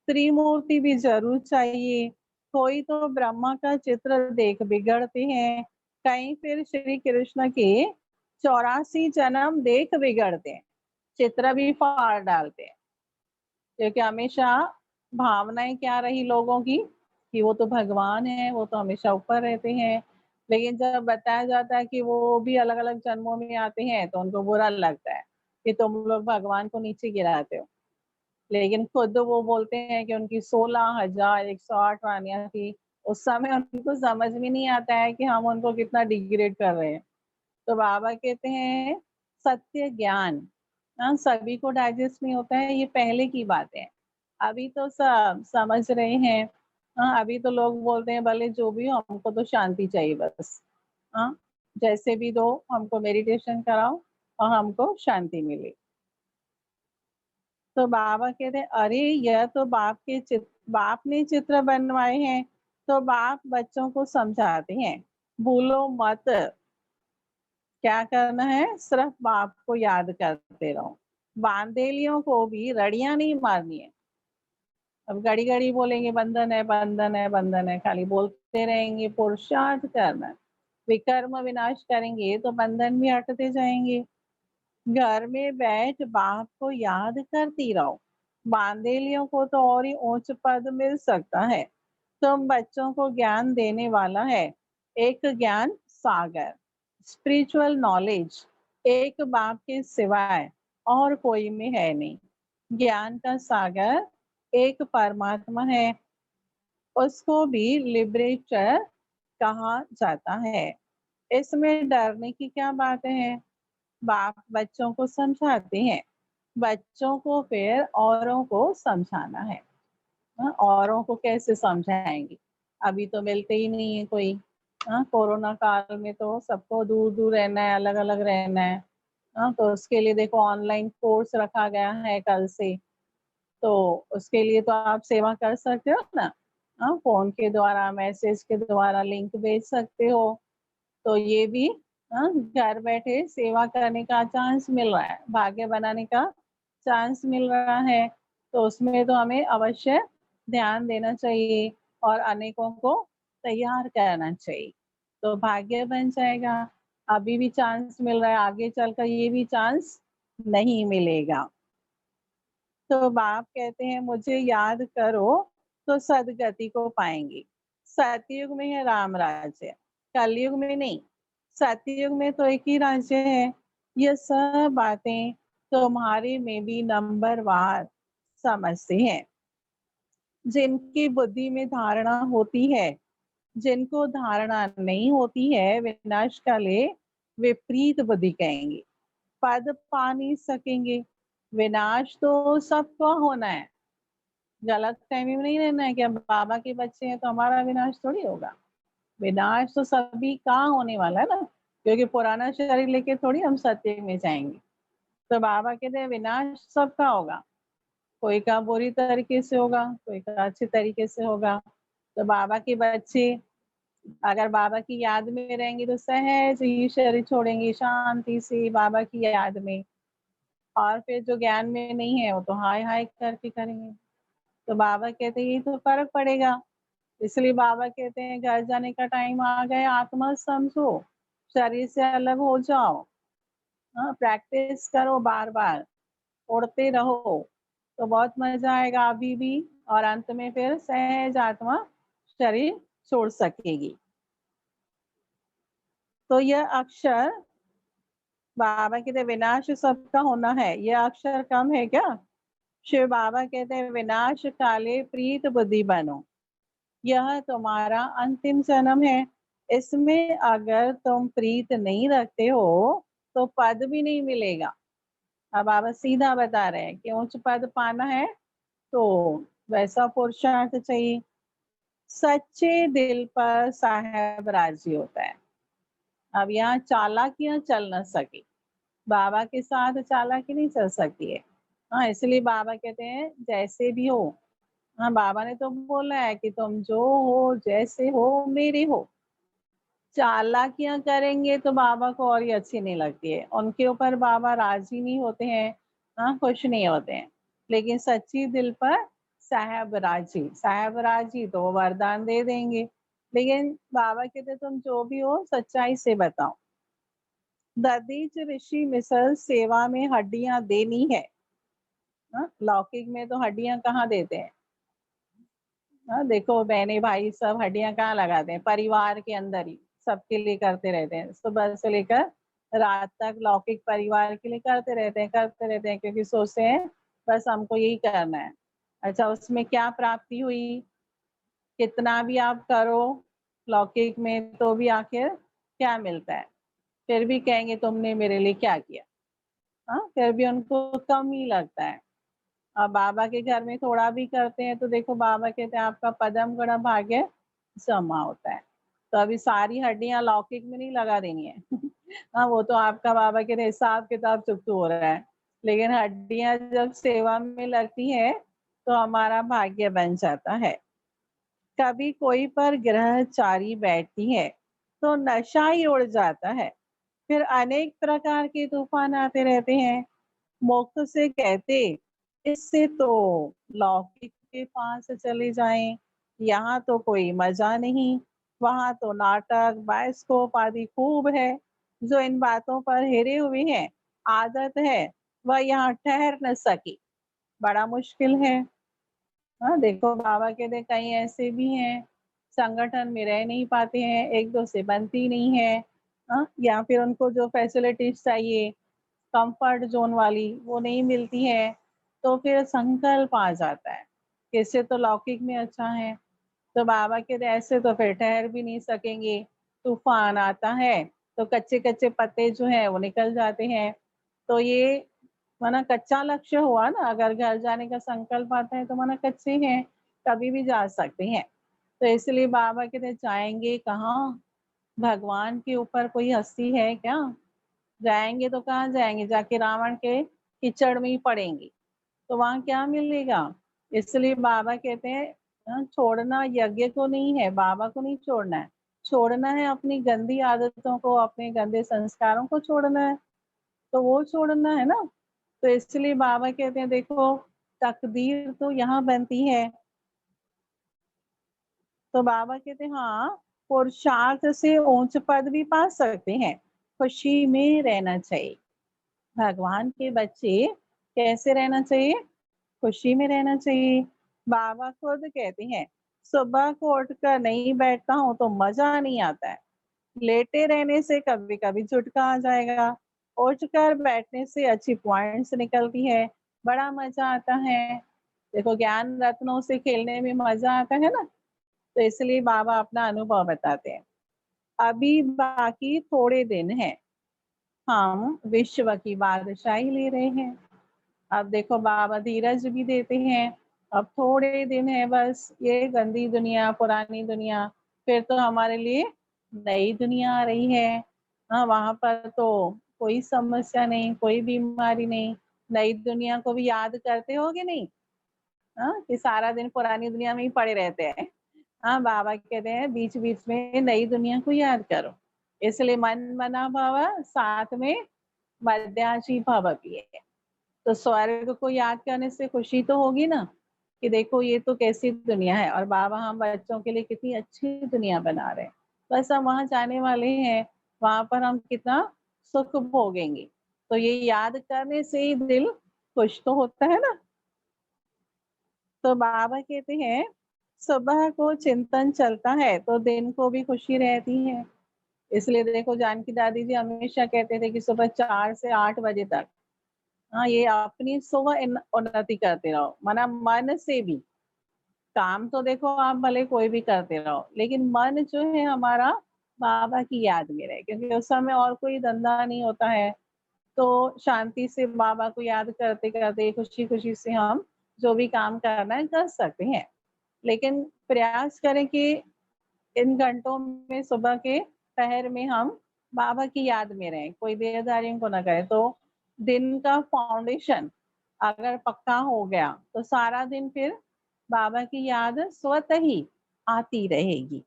त्रिमूर्ति भी जरूर चाहिए। कोई तो ब्रह्मा का चित्र देख बिगड़ते हैं, कहीं फिर श्री कृष्ण के 84 जन्म देख बिगड़ते हैं, चित्र भी फाड़ डालते हैं, क्योंकि हमेशा भावनाएं क्या रही लोगों की कि वो तो भगवान है, वो तो हमेशा ऊपर रहते हैं, लेकिन जब बताया जाता है कि वो भी अलग अलग जन्मों में आते हैं तो उनको बुरा लगता है कि तुम लोग भगवान को नीचे गिराते हो। लेकिन खुद वो बोलते हैं कि उनकी 16,108 वाणियां थी, उस समय उनको समझ में नहीं आता है कि हम उनको कितना डिग्रेड कर रहे हैं। तो बाबा कहते हैं सत्य ज्ञान सभी को डाइजेस्ट नहीं होता है, ये पहले की बात है। अभी तो सब समझ रहे हैं। अभी तो लोग बोलते हैं भले जो भी हो, हमको तो शांति चाहिए बस। हाँ, जैसे भी दो, हमको मेडिटेशन कराओ और हमको शांति मिले। तो बाबा कहते हैं अरे यह तो बाप ने चित्र बनवाए हैं, तो बाप बच्चों को समझाते हैं भूलो मत, क्या करना है, सिर्फ बाप को याद करते रहो। बांदेलियों को भी रड़ियां नहीं मारनी है। अब घड़ी घड़ी बोलेंगे बंधन है बंधन है बंधन है, खाली बोलते रहेंगे, पुरुषार्थ करना है। विकर्म विनाश करेंगे तो बंधन भी हटते जाएंगे। घर में बैठ बाप को याद करती रहो, बांदेलियों को तो और ही ऊंच पद मिल सकता है। तुम बच्चों को ज्ञान देने वाला है एक ज्ञान सागर, स्पिरिचुअल नॉलेज एक बाप के सिवाय और कोई में है नहीं। ज्ञान का सागर एक परमात्मा है, उसको भी लिबरेटर कहा जाता है। इसमें डरने की क्या बात है? बाप बच्चों को समझाते हैं, बच्चों को फिर औरों को समझाना है। औरों को कैसे समझाएंगे? अभी तो मिलते ही नहीं है कोई। कोरोना काल में तो सबको दूर दूर रहना है, अलग अलग रहना है। तो उसके लिए देखो ऑनलाइन कोर्स रखा गया है कल से, तो उसके लिए तो आप सेवा कर सकते हो ना। फोन के द्वारा, मैसेज के द्वारा लिंक भेज सकते हो। तो ये भी घर बैठे सेवा करने का चांस मिल रहा है, भाग्य बनाने का चांस मिल रहा है। तो उसमें तो हमें अवश्य ध्यान देना चाहिए और अनेकों को तैयार करना चाहिए, तो भाग्य बन जाएगा। अभी भी चांस मिल रहा है, आगे चलकर ये भी चांस नहीं मिलेगा। तो बाप कहते हैं मुझे याद करो तो सदगति को पाएंगे। सतयुग में है राम राज्य, कलयुग में नहीं। सतयुग में तो एक ही राज्य है। ये सब बातें तुम्हारे में भी नंबर वार समझते हैं। जिनकी बुद्धि में धारणा होती है, जिनको धारणा नहीं होती है, विनाश काले विपरीत बुद्धि कहेंगे, पद पा नहीं सकेंगे। विनाश तो सबका होना है, गलत फहमी में नहीं रहना है कि हम बाबा के बच्चे हैं तो हमारा विनाश थोड़ी होगा। विनाश तो सभी का होने वाला है ना, क्योंकि पुराना शरीर लेके थोड़ी हम सत्य में जाएंगे। तो बाबा कहते हैं विनाश सबका होगा, कोई का बुरी तरीके से होगा, कोई का अच्छे तरीके से होगा। तो बाबा के बच्चे अगर बाबा की याद में रहेंगे तो सहज ही शरीर छोड़ेंगे शांति से बाबा की याद में। और फिर जो ज्ञान में नहीं है वो तो हाय हाय करके करेंगे। तो बाबा कहते हैं ये तो फर्क पड़ेगा। इसलिए बाबा कहते हैं घर जाने का टाइम आ गया, आत्मा समझो, शरीर से अलग हो जाओ। हाँ, प्रैक्टिस करो बार बार, उड़ते रहो, तो बहुत मजा आएगा अभी भी, और अंत में फिर सहज आत्मा शरीर छोड़ सकेगी। तो यह अक्षर, बाबा कहते विनाश सबका होना है, यह अक्षर कम है क्या? शिव बाबा कहते हैं विनाश काले प्रीत बुद्धि बनो, यह तुम्हारा अंतिम जन्म है। इसमें अगर तुम प्रीत नहीं रखते हो तो पद भी नहीं मिलेगा। अब बाबा सीधा बता रहे हैं कि उच्च पद पाना है तो वैसा पुरुषार्थ चाहिए। सच्चे दिल पर साहेब राजी होता है। अब यहाँ चालाकियां चल न सकी, बाबा के साथ चालाकी नहीं चल सकती है। हाँ, इसलिए बाबा कहते हैं जैसे भी हो। हाँ, बाबा ने तो बोला है कि तुम जो हो जैसे हो मेरे हो। चालाकियां करेंगे तो बाबा को और ही अच्छी नहीं लगती है, उनके ऊपर बाबा राजी नहीं होते हैं। हाँ, खुश नहीं होते हैं। लेकिन सच्ची दिल पर साहेब राजी, साहेब राजी तो वो वरदान दे देंगे। लेकिन बाबा कहते तुम जो भी हो सच्चाई से बताओ। दधीच ऋषि मिसल सेवा में हड्डियां देनी है। हाँ, लौकिक में तो हड्डियां कहाँ देते हैं? हाँ, देखो बहने भाई सब हड्डियां कहाँ लगाते हैं? परिवार के अंदर ही सबके लिए करते रहते हैं, सुबह से लेकर रात तक लौकिक परिवार के लिए करते रहते हैं, करते रहते हैं, क्योंकि सोचते हैं बस हमको यही करना है। अच्छा, उसमें क्या प्राप्ति हुई? कितना भी आप करो लौकिक में तो भी आखिर क्या मिलता है? फिर भी कहेंगे तुमने मेरे लिए क्या किया। हाँ, फिर भी उनको कम ही लगता है। अब बाबा के घर में थोड़ा भी करते हैं तो देखो बाबा कहते हैं आपका पदम गण भाग्य समा होता है। तो अभी सारी हड्डियां लौकिक में नहीं लगा देनी है। हाँ, वो तो आपका बाबा कहते हैं हिसाब किताब चुकतू हो रहा है। लेकिन हड्डियां जब सेवा में लगती है तो हमारा भाग्य बन जाता है। कभी कोई पर ग्रहचारी बैठती है तो नशा ही उड़ जाता है। फिर अनेक प्रकार के तूफान आते रहते हैं। मोक्ष से कहते इससे तो लौकिक के पास चले जाएं, यहाँ तो कोई मजा नहीं, वहां तो नाटक बायोस्कोप आदि खूब है। जो इन बातों पर हिरे हुए हैं, आदत है, वह यहाँ ठहर न सकी, बड़ा मुश्किल है। हाँ, देखो बाबा कहते कई ऐसे भी हैं संगठन में रह नहीं पाते हैं, एक दो से बनती नहीं है। हाँ, या फिर उनको जो फैसिलिटीज चाहिए कंफर्ट जोन वाली वो नहीं मिलती है, तो फिर संकल्प आ जाता है कि इससे तो लौकिक में अच्छा है। तो बाबा कहते ऐसे तो फिर ठहर भी नहीं सकेंगे, तूफान आता है तो कच्चे कच्चे पत्ते जो है वो निकल जाते हैं। तो ये माना कच्चा लक्ष्य हुआ ना, अगर घर जाने का संकल्प आता है तो माना कच्चे हैं, कभी भी जा सकते हैं। तो इसलिए बाबा कहते जाएंगे कहाँ? भगवान के ऊपर कोई हस्ती है क्या? जाएंगे तो कहाँ जाएंगे? जाके रावण के कीचड़ में ही पड़ेंगे, तो वहां क्या मिलेगा? इसलिए बाबा कहते हैं छोड़ना यज्ञ को नहीं है, बाबा को नहीं छोड़ना है, छोड़ना है अपनी गंदी आदतों को, अपने गंदे संस्कारों को छोड़ना है। तो वो छोड़ना है ना। तो इसलिए बाबा कहते हैं देखो तकदीर तो यहाँ बनती है। तो बाबा कहते हैं हाँ, पुरुषार्थ से ऊंच पद भी पा सकते हैं, खुशी में रहना चाहिए। भगवान के बच्चे कैसे रहना चाहिए? खुशी में रहना चाहिए। बाबा खुद कहते हैं सुबह को उठकर नहीं बैठता हूँ तो मजा नहीं आता है, लेटे रहने से कभी कभी झुटका आ जाएगा, उठकर बैठने से अच्छी पॉइंट्स निकलती है, बड़ा मजा आता है। देखो ज्ञान रत्नों से खेलने में मजा आता है ना। तो इसलिए बाबा अपना अनुभव बताते हैं। अभी बाकी थोड़े दिन हैं, हम विश्व की बादशाही ले रहे हैं। अब देखो बाबा धीरज भी देते हैं, अब थोड़े दिन है बस, ये गंदी दुनिया पुरानी दुनिया, फिर तो हमारे लिए नई दुनिया आ रही है। हाँ, वहां पर तो कोई समस्या नहीं, कोई बीमारी नहीं। नई दुनिया को भी याद करते होगे नहीं? हाँ, कि सारा दिन पुरानी दुनिया में ही पड़े रहते हैं। हाँ, बाबा कहते हैं बीच बीच में नई दुनिया को याद करो। इसलिए मन मना भव साथ में मध्याजी भव भी है। तो स्वर्ग को याद करने से खुशी तो होगी ना। कि देखो ये तो कैसी दुनिया है और बाबा हम बच्चों के लिए कितनी अच्छी दुनिया बना रहे हैं। बस हम वहाँ जाने वाले हैं, वहाँ पर हम कितना सुख भोगेंगे। तो ये याद करने से ही दिल खुश तो होता है ना। तो बाबा कहते हैं सुबह को चिंतन चलता है तो दिन को भी खुशी रहती है। इसलिए देखो जानकी दादी जी हमेशा कहते थे कि सुबह 4 से 8 बजे तक हाँ, ये अपनी सुबह उन्नति करते रहो, माना मन से भी। काम तो देखो आप भले कोई भी करते रहो, लेकिन मन जो है हमारा बाबा की याद में रहे, क्योंकि उस समय और कोई धंधा नहीं होता है। तो शांति से बाबा को याद करते-करते खुशी-खुशी से हम जो भी काम करना है कर सकते हैं। लेकिन प्रयास करें कि इन घंटों में सुबह के पहर में हम बाबा की याद में रहें, कोई देहधारियों को ना करें। तो दिन का फाउंडेशन अगर पक्का हो गया, तो सारा दिन फिर बाबा की याद स्वतः ही आती रहेगी।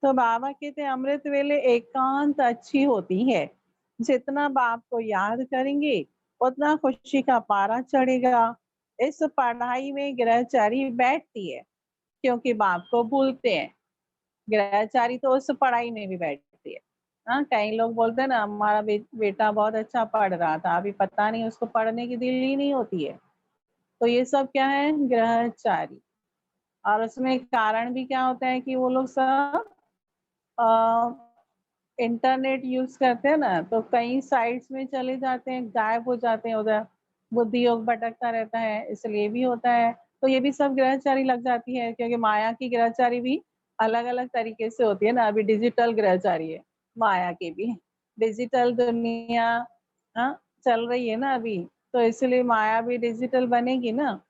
तो बाबा कहते हैं अमृत वेले एकांत अच्छी होती है। जितना बाप को याद करेंगे, उतना खुशी का पारा चढ़ेगा। इस पढ़ाई में ग्रहचारी बैठती है, क्योंकि बाप को भूलते हैं। ग्रहचारी तो उस पढ़ाई में भी बैठती है। हाँ, कई लोग बोलते हैं ना हमारा बेटा बहुत अच्छा पढ़ रहा था, अभी पता नहीं उसको पढ़ने की दिल ही नहीं होती है। तो ये सब क्या है? ग्रहचारी। और उसमें कारण भी क्या होता है कि वो लोग सब अ, इंटरनेट यूज़ करते हैं ना, तो कई साइट्स में चले जाते हैं, गायब हो जाते हैं उधर, बुद्धि योग भटकता रहता है, इसलिए भी होता है। तो ये भी सब ग्रहचारी लग जाती है, क्योंकि माया की ग्रहचारी भी अलग-अलग तरीके से होती है ना, अभी डिजिटल ग्रहचारी है, माया की भी। डिजिटल दुनिया चल रही है ना अभी, तो इसलिए माया भी डिजिटल बनेगी ना,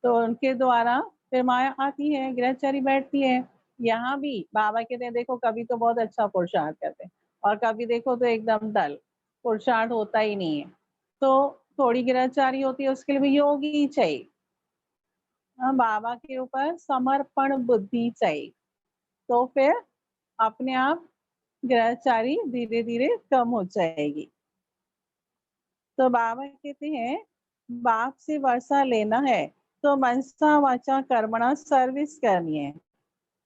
तो उनके द्वारा फिर माया आती है, ग्रहचारी बैठती है। यहाँ भी बाबा कहते हैं देखो कभी तो बहुत अच्छा पुरुषार्थ करते हैं और कभी देखो तो एकदम डल, पुरुषार्थ होता ही नहीं है। तो थोड़ी ग्रहचारी होती है, उसके लिए भी योगी चाहिए। बाबा के ऊपर समर्पण बुद्धि चाहिए, तो फिर अपने आप ग्रहचारी धीरे-धीरे कम हो जाएगी। तो बाबा कहते हैं बाप से वर्षा लेना है तो मनसा वाचा कर्मणा सर्विस करनी है।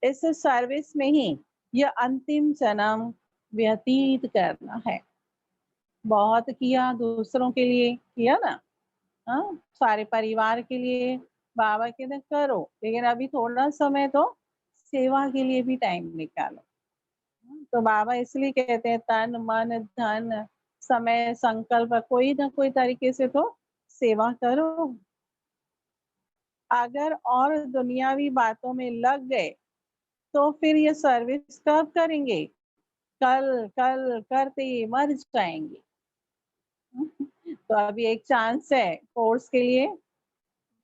इस सर्विस में ही यह अंतिम जन्म व्यतीत करना है। बहुत किया दूसरों के लिए किया ना, हाँ, सारे परिवार के लिए बाबा कहते हैं करो, लेकिन अभी थोड़ा समय तो सेवा के लिए भी टाइम निकालो। तो बाबा इसलिए कहते हैं तन मन धन समय संकल्प कोई ना कोई तरीके से तो सेवा करो। अगर और दुनियावी बातों में लग गए तो फिर ये सर्विस कब करेंगे? कल कल करते मर जाएंगे। तो अभी एक चांस है कोर्स के लिए,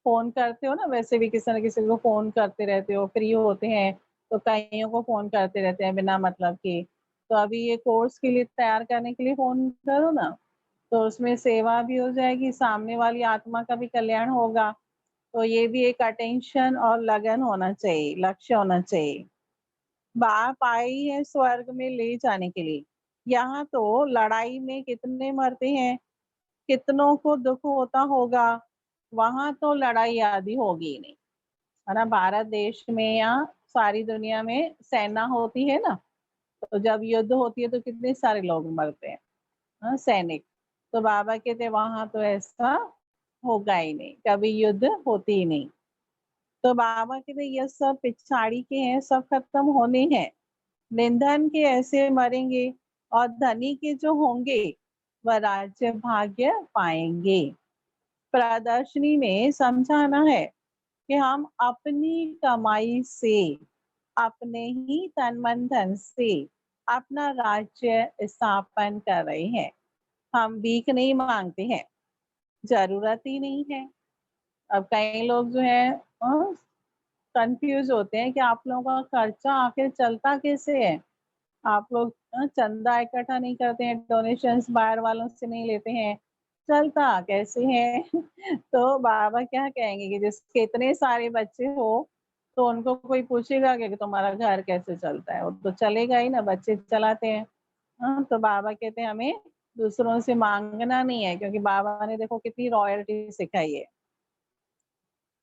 फ़ोन करते हो ना, वैसे भी किसी न किसी को फ़ोन करते रहते हो, फ्री होते हैं, तो कइयों को फ़ोन करते रहते हैं बिना मतलब के। तो अभी ये कोर्स के लिए तैयार करने के लिए फ़ोन करो ना, तो उसमें सेवा भी हो जाएगी, सामने वाली आत्मा का भी कल्याण होगा। तो ये भी एक अटेंशन और लगन होना चाहिए, लक्ष्य होना चाहिए। बाप आए ही है स्वर्ग में ले जाने के लिए। यहाँ तो लड़ाई में कितने मरते हैं, कितनों को दुःख होता होगा, वहाँ तो लड़ाई आदि होगी ही नहीं। है ना? भारत देश में या सारी दुनिया में सेना होती है ना, तो जब युद्ध होती है तो कितने सारे लोग मरते हैं, सैनिक। तो बाबा कहते हैं वहाँ तो ऐसा होगा ही नहीं, कभी युद्ध होती ही नहीं। तो बाबा कहते हैं ये सब पिछाड़ी के हैं, सब खत्म होने हैं। निंदन के ऐसे मरेंगे और धनी के जो होंगे वह राज्य भाग्य पाएंगे। प्रदर्शनी में समझाना है कि हम अपनी कमाई से, अपने ही तन मन धन से अपना राज्य स्थापन कर रहे हैं। हम भीख नहीं मांगते हैं, जरूरत ही नहीं है। अब कई लोग जो है कंफ्यूज होते हैं कि आप लोगों का खर्चा आखिर चलता कैसे है। आप लोग चंदा इकट्ठा नहीं करते हैं, डोनेशंस बाहर वालों से नहीं लेते हैं, चलता कैसे है? तो बाबा क्या कहेंगे कि जिसके इतने सारे बच्चे हो, तो उनको कोई पूछेगा कि तुम्हारा घर कैसे चलता है? वो तो चलेगा ही ना, बच्चे चलाते हैं। तो बाबा कहते हैं हमें दूसरों से माँगना नहीं है, क्योंकि बाबा ने देखो कितनी रॉयल्टी सिखाई है।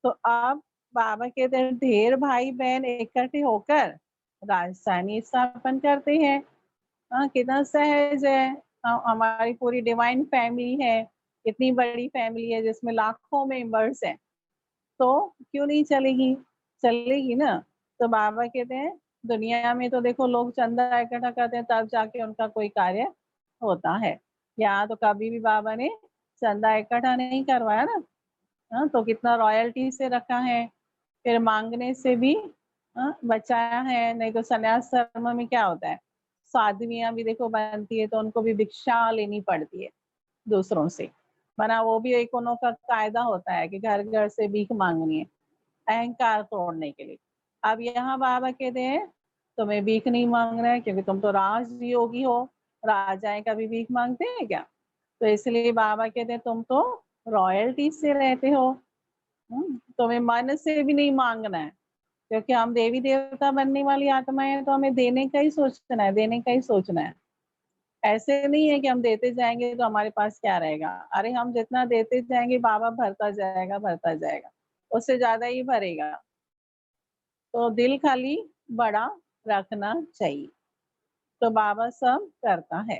तो अब बाबा कहते हैं ढेर भाई बहन इकट्ठे होकर राजधानी स्थापन करते हैं। हाँ, कितना सहज है। हमारी पूरी डिवाइन फैमिली है, इतनी बड़ी फैमिली है जिसमें लाखों मेंबर्स हैं, तो क्यों नहीं चलेगी, चलेगी ना। तो बाबा कहते हैं दुनिया में तो देखो लोग चंदा इकट्ठा करते हैं तब जाके उनका कोई कार्य होता है। यहाँ तो कभी भी बाबा ने चंदा इकट्ठा नहीं करवाया ना। हाँ, तो कितना रॉयल्टी से रखा है, फिर मांगने से भी बचाया है। नहीं तो सन्यास धर्म में क्या होता है, साध्वियां भी देखो बनती है तो उनको भी भिक्षा लेनी पड़ती है दूसरों से, वरना वो भी एक उनका कायदा होता है कि घर घर से भीख मांगनी है, अहंकार तोड़ने के लिए। अब यहाँ बाबा कहते हैं तुम्हें भीख नहीं मांगना है क्योंकि तुम तो राजयोगी हो, राजाएं कभी भीख मांगते हैं क्या। तो इसलिए बाबा कहते हैं तुम तो रॉयल्टी से रहते हो, तुम्हें मन से भी नहीं मांगना है, क्योंकि हम देवी देवता बनने वाली आत्माएं हैं, तो हमें देने का ही सोचना है, देने का ही सोचना है। ऐसे नहीं है कि हम देते जाएंगे तो हमारे पास क्या रहेगा। अरे हम जितना देते जाएंगे बाबा भरता जाएगा, भरता जाएगा, उससे ज्यादा ही भरेगा। तो दिल खाली बड़ा रखना चाहिए, तो बाबा सब करता है।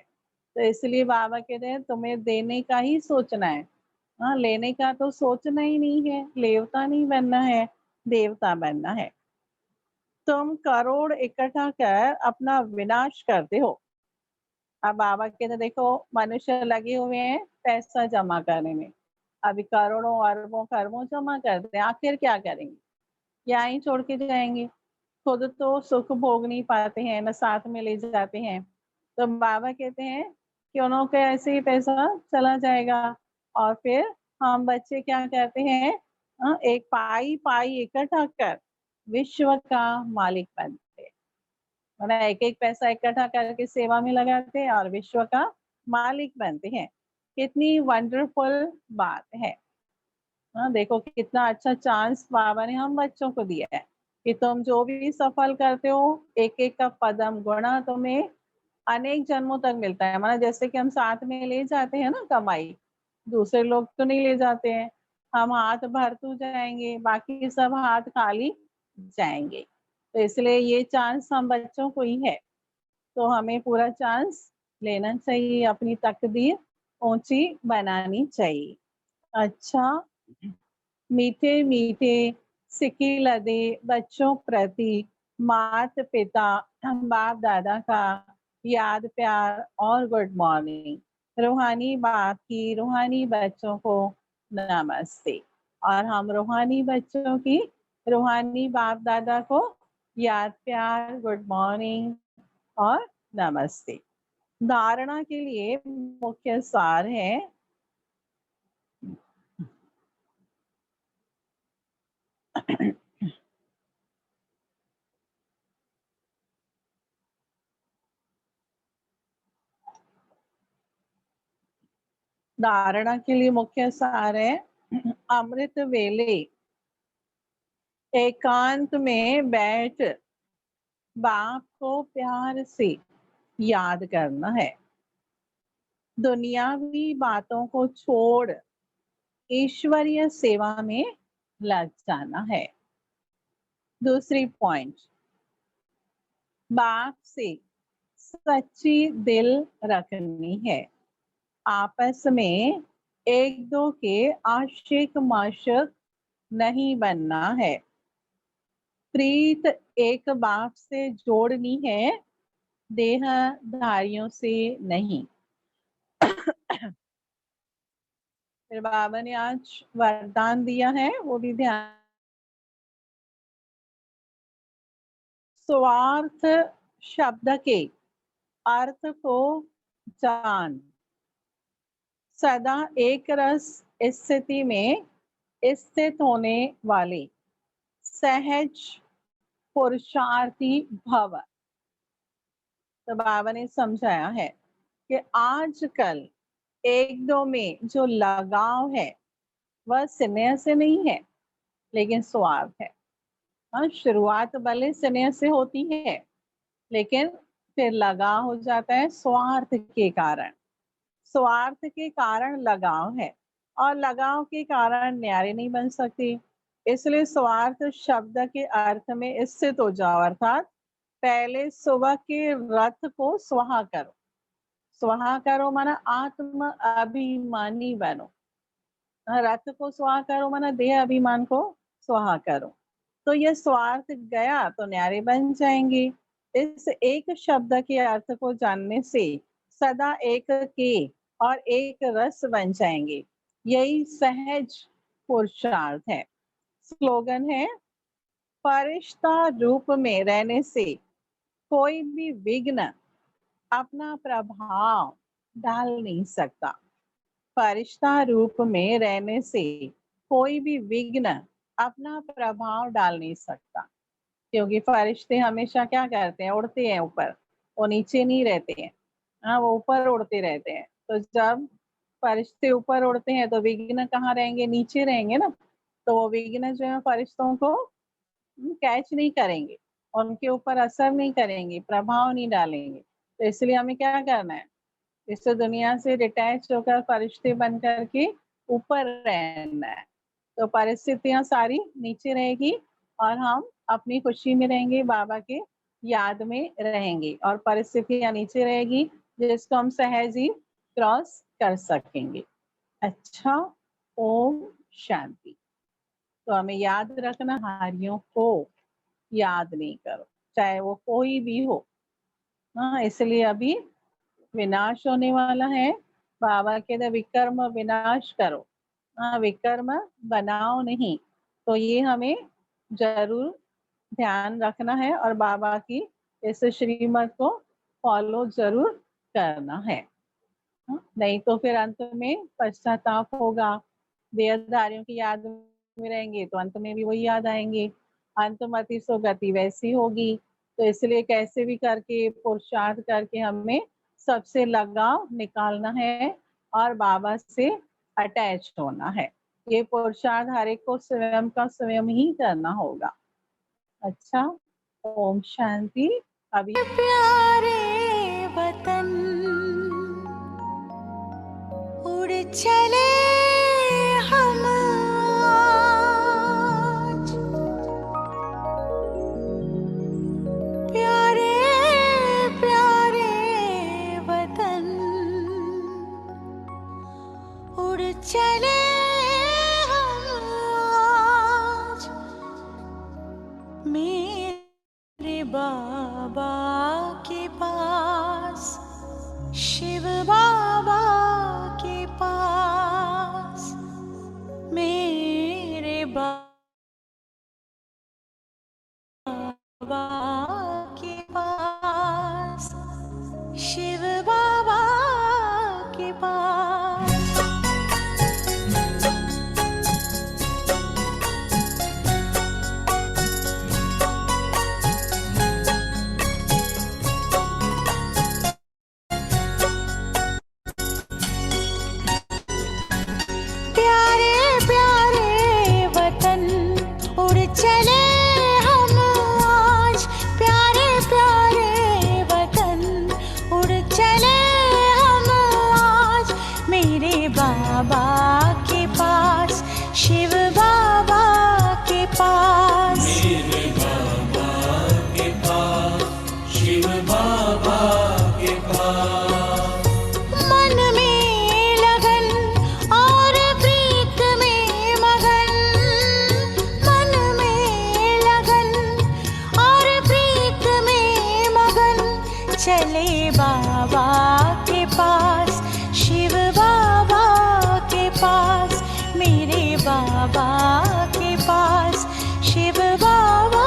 तो इसलिए बाबा कहते हैं तुम्हें देने का ही सोचना है। हाँ, लेने का तो सोचना ही नहीं है, लेवता नहीं बनना है, देवता बनना है। तुम करोड़ इकट्ठा कर अपना विनाश करते हो। अब बाबा कहते देखो मनुष्य लगे हुए हैं पैसा जमा करने में, अभी करोड़ों अरबों खरबों जमा करते हैं, आखिर क्या करेंगे, यहाँ ही छोड़ के जाएंगे। खुद तो सुख भोग नहीं पाते हैं, न साथ में ले जाते हैं। तो बाबा कहते हैं कि उन्हों के ऐसे ही पैसा चला जाएगा, और फिर हम बच्चे क्या करते हैं, एक पाई पाई इकट्ठा कर विश्व का मालिक बनते हैं। मतलब एक एक पैसा इकट्ठा करके सेवा में लगाते हैं और विश्व का मालिक बनते हैं। कितनी वंडरफुल बात है। हाँ, देखो कितना अच्छा चांस बाबा ने हम बच्चों को दिया है कि तुम जो भी सफल करते हो एक एक का पदम गुणा तुम्हें अनेक जन्मों तक मिलता है। माना जैसे कि हम साथ में ले जाते हैं ना कमाई, दूसरे लोग तो नहीं ले जाते हैं, हम हाथ भरते जाएंगे, बाकी सब हाथ खाली जाएंगे। तो इसलिए ये चांस हम बच्चों को ही है, तो हमें पूरा चांस लेना चाहिए, अपनी तकदीर ऊंची बनानी चाहिए। अच्छा, मीठे मीठे सिक्के लदे बच्चों प्रति माता पिता बाप दादा का याद प्यार और गुड मॉर्निंग। रूहानी बाप की रूहानी बच्चों को नमस्ते, और हम रूहानी बच्चों की रूहानी बाप दादा को याद प्यार गुड मॉर्निंग और नमस्ते। धारणा के लिए मुख्य सार है, धारणा के लिए मुख्य सार है अमृत वेले एकांत में बैठ बाप को प्यार से याद करना है, दुनियावी बातों को छोड़ ईश्वरीय सेवा में लग जाना है। दूसरी पॉइंट, बाप से सच्ची दिल रखनी है, आपस में एक दो के आशिक माशिक नहीं बनना है, प्रीत एक बाप से जोड़नी है, देहधारियों से नहीं। फिर बाबा ने आज वरदान दिया है, वो भी ध्यान। स्वार्थ शब्द के अर्थ को जान, सदा एक रस स्थिति में स्थित होने वाले सहज पुरुषार्थी भव। तो बाबा ने समझाया है कि आजकल एक दो में जो लगाव है वह स्नेह से नहीं है लेकिन स्वार्थ है। हाँ, शुरुआत भले स्नेह से होती है लेकिन फिर लगाव हो जाता है स्वार्थ के कारण। स्वार्थ के कारण लगाव है और लगाव के कारण न्यारे नहीं बन सकती। इसलिए स्वार्थ शब्द के अर्थ में स्थित हो जाओ, अर्थात पहले सुबह के रथ को स्वाहा करो। स्वाहा करो माना आत्म अभिमानी बनो। रथ को स्वाहा करो माना देह अभिमान को स्वाहा करो। तो ये स्वार्थ गया तो न्यारे बन जाएंगे। इस एक शब्द के अर्थ को जानने से सदा एक के और एक रस बन जाएंगे। यही सहज पुरुषार्थ है। स्लोगन है, फरिश्ता रूप में रहने से कोई भी विघ्न अपना प्रभाव डाल नहीं सकता। फरिश्ता रूप में रहने से कोई भी विघ्न अपना प्रभाव डाल नहीं सकता, क्योंकि फरिश्ते हमेशा क्या करते हैं, उड़ते हैं ऊपर, वो नीचे नहीं रहते हैं। हाँ, वो ऊपर उड़ते रहते हैं। तो जब फरिश्ते ऊपर उड़ते हैं तो विघ्न कहाँ रहेंगे, नीचे रहेंगे ना। तो वो विघ्न जो है फरिश्तों को कैच नहीं करेंगे, उनके ऊपर असर नहीं करेंगे, प्रभाव नहीं डालेंगे। तो इसलिए हमें क्या करना है, इस दुनिया से डिटैच होकर फरिश्ते बन करके ऊपर रहना है। तो परिस्थितियां सारी नीचे रहेगी और हम अपनी खुशी में रहेंगे, बाबा के याद में रहेंगे, और परिस्थितियां नीचे रहेगी जिसको हम सहज ही क्रॉस कर सकेंगे। अच्छा, ओम शांति। तो हमें याद रखना, हारियों को याद नहीं करो, चाहे वो कोई भी हो। हाँ, इसलिए अभी विनाश होने वाला है। बाबा कहते विकर्म विनाश करो, हाँ, विकर्म बनाओ नहीं। तो ये हमें जरूर ध्यान रखना है और बाबा की इस श्रीमत को फॉलो जरूर करना है। नहीं तो फिर अंत में पश्चाताप होगा। देहधारियों की याद में रहेंगे तो अंत में भी वही याद आएंगे। अंतमति सो गति वैसी होगी। तो इसलिए कैसे भी करके पुरुषार्थ करके हमें सबसे लगाव निकालना है और बाबा से अटैच होना है। ये पुरुषार्थ हर एक को स्वयं का स्वयं ही करना होगा। अच्छा, ओम शांति। अभी प्यारे वतन उड़ चले हम आज, प्यारे प्यारे वतन उड़ चले हम आज, मेरे बाबा के पास, शिव बाबा के पास, मेरे बाबा के पास, शिव बाबा के पास। प्यारे प्यारे वतन उड़ चले हम आज, प्यारे प्यारे वतन उड़ चले हम आज, मेरे बाबा के पास, शिव बाबा के पास, मेरे बाबा के पास, शिव बाबा के पास। मन में लगन और प्रीत में मगन, मन में लगन और प्रीत में मगन, चले बाबा के पास, शिव बाबा के पास, मेरे बाबा के पास, शिव बाबा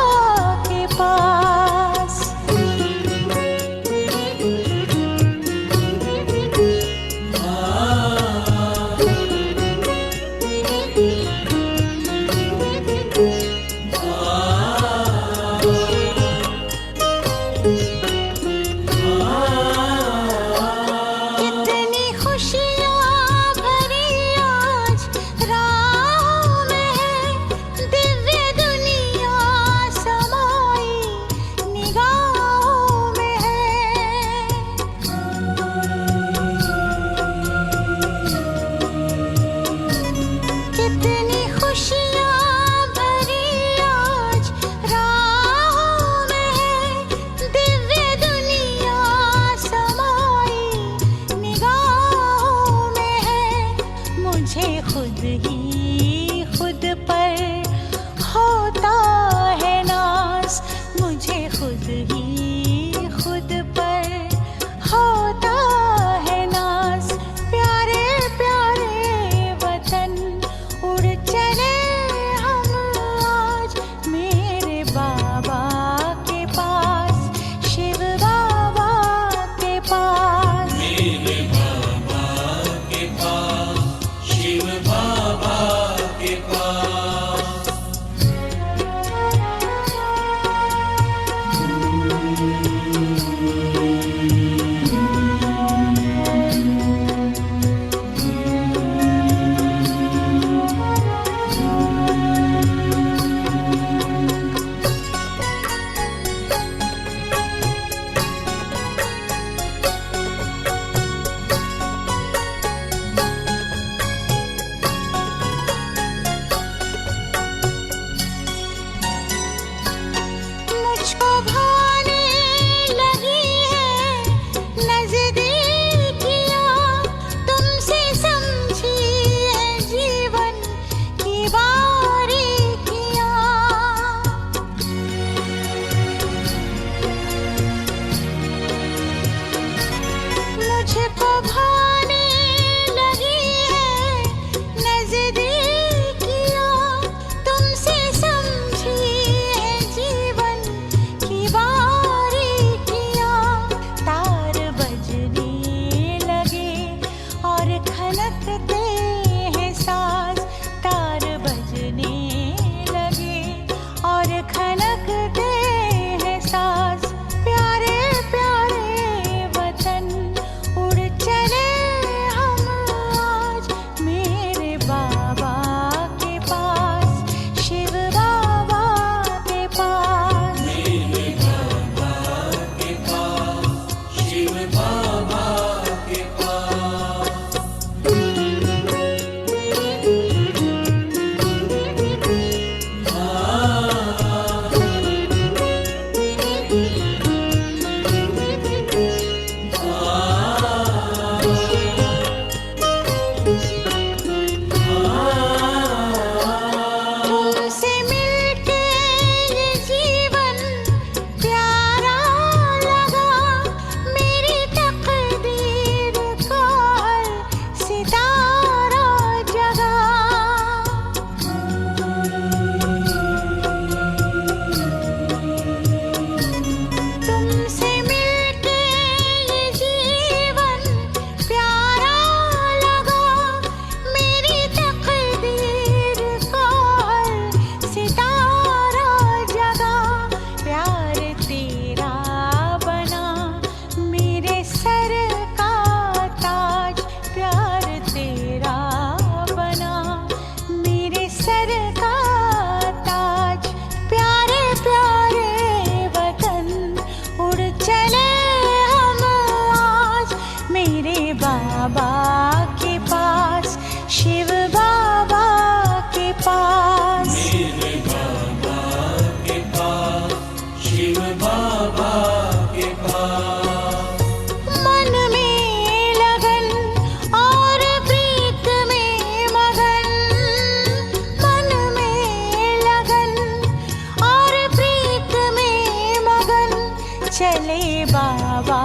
चले बाबा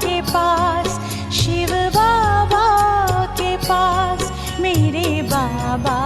के पास, शिव बाबा के पास, मेरे बाबा